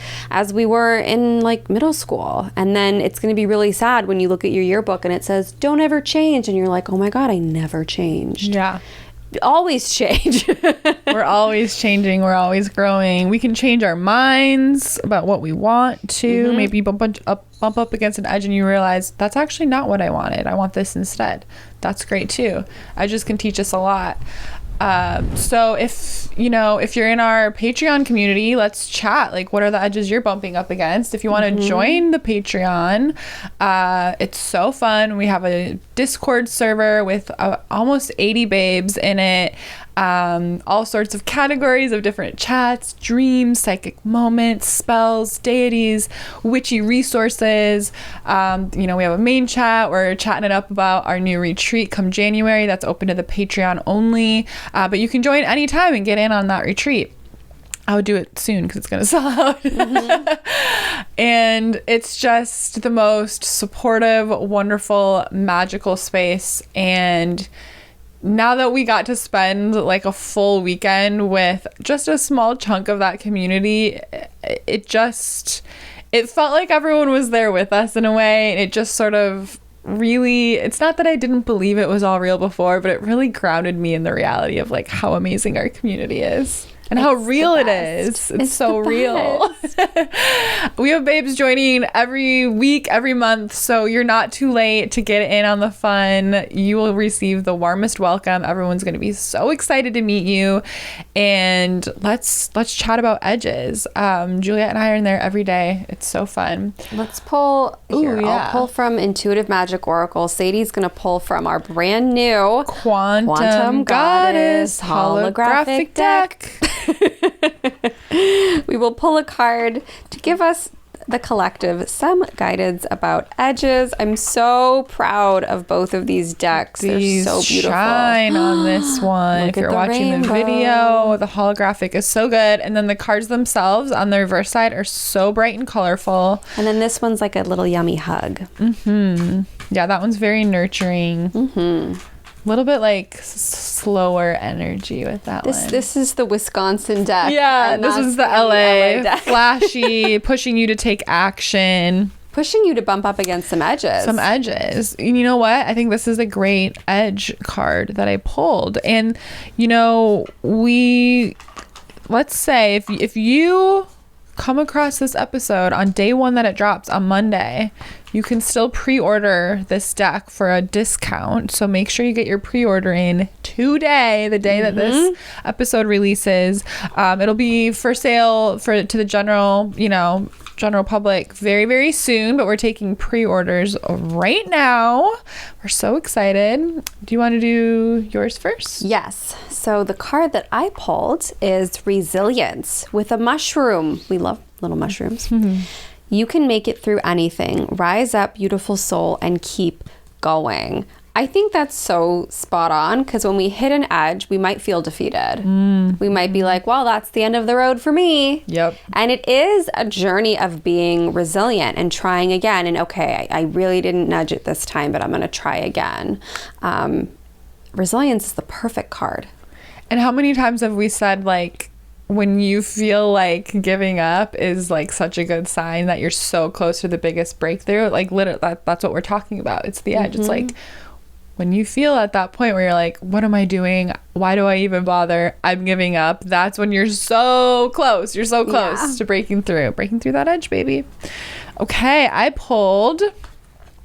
Speaker 1: we were in like middle school. And then it's going to be really sad when you look at your yearbook and it says, don't ever change. And you're like, oh my God, I never changed.
Speaker 2: Yeah.
Speaker 1: Always change.
Speaker 2: We're always changing. We're always growing. We can change our minds about what we want to. Maybe bump up against an edge and you realize that's actually not what I wanted. I want this instead. That's great too. Edges can teach us a lot. So if you're in our Patreon community, let's chat. Like, what are the edges you're bumping up against? If you want to join the Patreon, it's so fun. We have a Discord server with almost 80 babes in it. All sorts of categories of different chats, dreams, psychic moments, spells, deities, witchy resources. We have a main chat. We're chatting it up about our new retreat come January. That's open to the Patreon only. But you can join anytime and get in on that retreat. I would do it soon because it's going to sell out. And it's just the most supportive, wonderful, magical space. And now that we got to spend like a full weekend with just a small chunk of that community, it felt like everyone was there with us in a way. And it just sort of really, it's not that I didn't believe it was all real before, but it really grounded me in the reality of like how amazing our community is. And how real it is. It's so real. We have babes joining every week, every month. So you're not too late to get in on the fun. You will receive the warmest welcome. Everyone's going to be so excited to meet you. And let's chat about edges. Juliet and I are in there every day. It's so fun.
Speaker 1: Let's pull here. Ooh, yeah. I'll pull from Intuitive Magic Oracle. Sadie's going to pull from our brand new
Speaker 2: Quantum Goddess holographic deck.
Speaker 1: We will pull a card to give us, the collective, some guidance about edges. I'm so proud of both of these decks. They're so beautiful.
Speaker 2: Shine on this one. If you're watching the video, the holographic is so good. And then the cards themselves on the reverse side are so bright and colorful.
Speaker 1: And then this one's like a little yummy hug.
Speaker 2: Yeah, that one's very nurturing. A little bit like slower energy with that one.
Speaker 1: This is the Wisconsin deck.
Speaker 2: Yeah, this is the LA deck. Flashy, pushing you to take action.
Speaker 1: Pushing you to bump up against some edges.
Speaker 2: And you know what? I think this is a great edge card that I pulled. And, let's say if you come across this episode on day one that it drops on Monday, you can still pre-order this deck for a discount. So make sure you get your pre-order in today, the day that this episode releases. It'll be for sale to the general public very, very soon, but we're taking pre-orders right now. We're so excited. Do you want to do yours first?
Speaker 1: Yes. So the card that I pulled is Resilience with a mushroom. We love little mushrooms. You can make it through anything. Rise up, beautiful soul, and keep going. I think that's so spot on, because when we hit an edge, we might feel defeated. We might be like, well, that's the end of the road for me.
Speaker 2: Yep.
Speaker 1: And it is a journey of being resilient and trying again. And okay, I really didn't nudge it this time, but I'm going to try again. Resilience is the perfect card.
Speaker 2: And how many times have we said, like, when you feel like giving up is like such a good sign that you're so close to the biggest breakthrough? Like, literally, that's what we're talking about. It's the edge. It's like when you feel at that point where you're like, what am I doing? Why do I even bother? I'm giving up. That's when you're so close. You're so close to breaking through that edge, baby. Okay, I pulled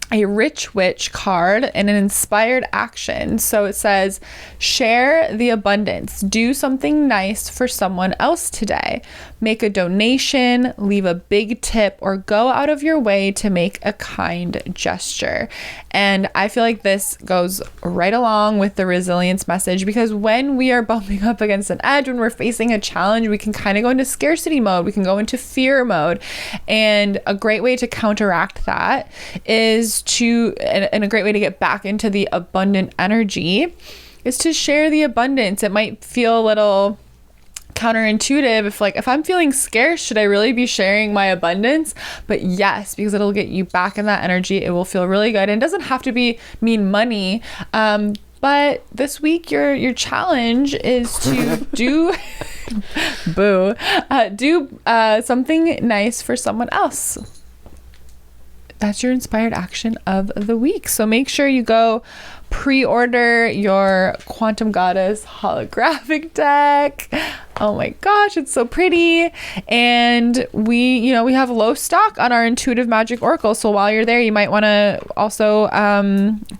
Speaker 2: a rich witch card and an inspired action. So it says, share the abundance. Do something nice for someone else today. Make a donation, leave a big tip, or go out of your way to make a kind gesture. And I feel like this goes right along with the resilience message, because when we are bumping up against an edge, when we're facing a challenge, we can kind of go into scarcity mode. We can go into fear mode. And a great way to counteract that is and a great way to get back into the abundant energy is to share the abundance. It might feel a little counterintuitive if I'm feeling scarce, should I really be sharing my abundance? But yes, because it'll get you back in that energy. It will feel really good, and it doesn't have to mean money. But this week your challenge is to do something nice for someone else. That's your inspired action of the week. So make sure you go pre-order your Quantum Goddess holographic deck. Oh my gosh, it's so pretty. And we have low stock on our Intuitive Magic Oracle. So while you're there, you might want to also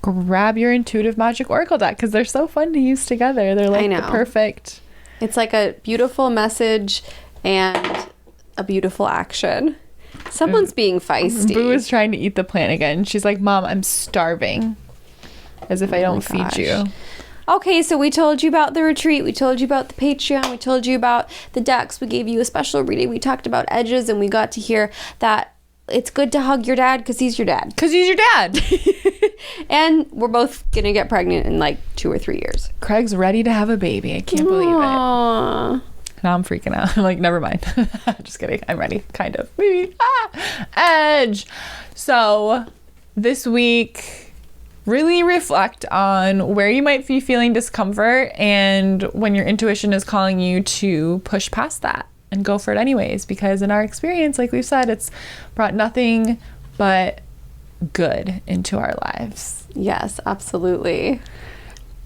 Speaker 2: grab your Intuitive Magic Oracle deck, because they're so fun to use together. They're like the perfect.
Speaker 1: It's like a beautiful message and a beautiful action. Someone's being feisty.
Speaker 2: Boo is trying to eat the plant again. She's like, Mom, I'm starving. As if I don't feed you.
Speaker 1: Okay, so we told you about the retreat. We told you about the Patreon. We told you about the decks. We gave you a special reading. We talked about edges, and we got to hear that it's good to hug your dad because he's your dad.
Speaker 2: Because he's your dad.
Speaker 1: And we're both going to get pregnant in like 2 or 3 years.
Speaker 2: Craig's ready to have a baby. I can't believe it. Now I'm freaking out. I'm like, never mind. Just kidding. I'm ready. Kind of. Maybe. Edge. So this week, really reflect on where you might be feeling discomfort and when your intuition is calling you to push past that and go for it anyways. Because in our experience, like we've said, it's brought nothing but good into our lives.
Speaker 1: Yes, absolutely.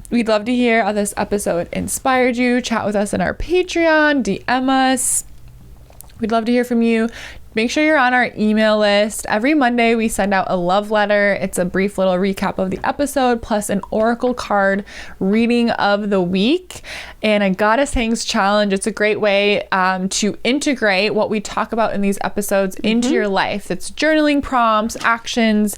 Speaker 2: We'd love to hear how this episode inspired you. Chat with us in our Patreon, DM us. We'd love to hear from you. Make sure you're on our email list. Every Monday, we send out a love letter. It's a brief little recap of the episode, plus an oracle card reading of the week and a Goddess Hangs challenge. It's a great way to integrate what we talk about in these episodes into your life. It's journaling prompts, actions,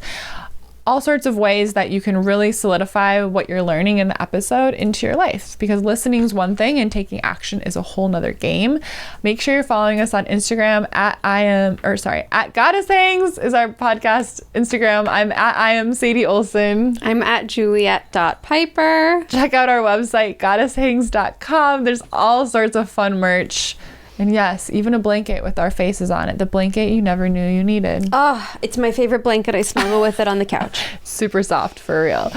Speaker 2: all sorts of ways that you can really solidify what you're learning in the episode into your life, because listening is one thing and taking action is a whole nother game. Make sure you're following us on Instagram at Goddess Hangs is our podcast Instagram. I am Sadie Olson.
Speaker 1: I'm at Juliet.Piper.
Speaker 2: Check out our website, goddesshangs.com. There's all sorts of fun merch. And yes, even a blanket with our faces on it. The blanket you never knew you needed.
Speaker 1: Oh, it's my favorite blanket. I snuggle with it on the couch.
Speaker 2: Super soft, for real.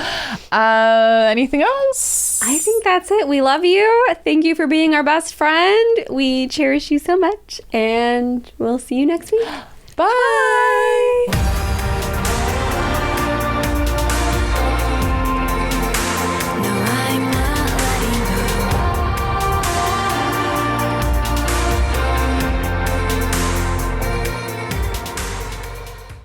Speaker 2: Anything else?
Speaker 1: I think that's it. We love you. Thank you for being our best friend. We cherish you so much. And we'll see you next week.
Speaker 2: Bye.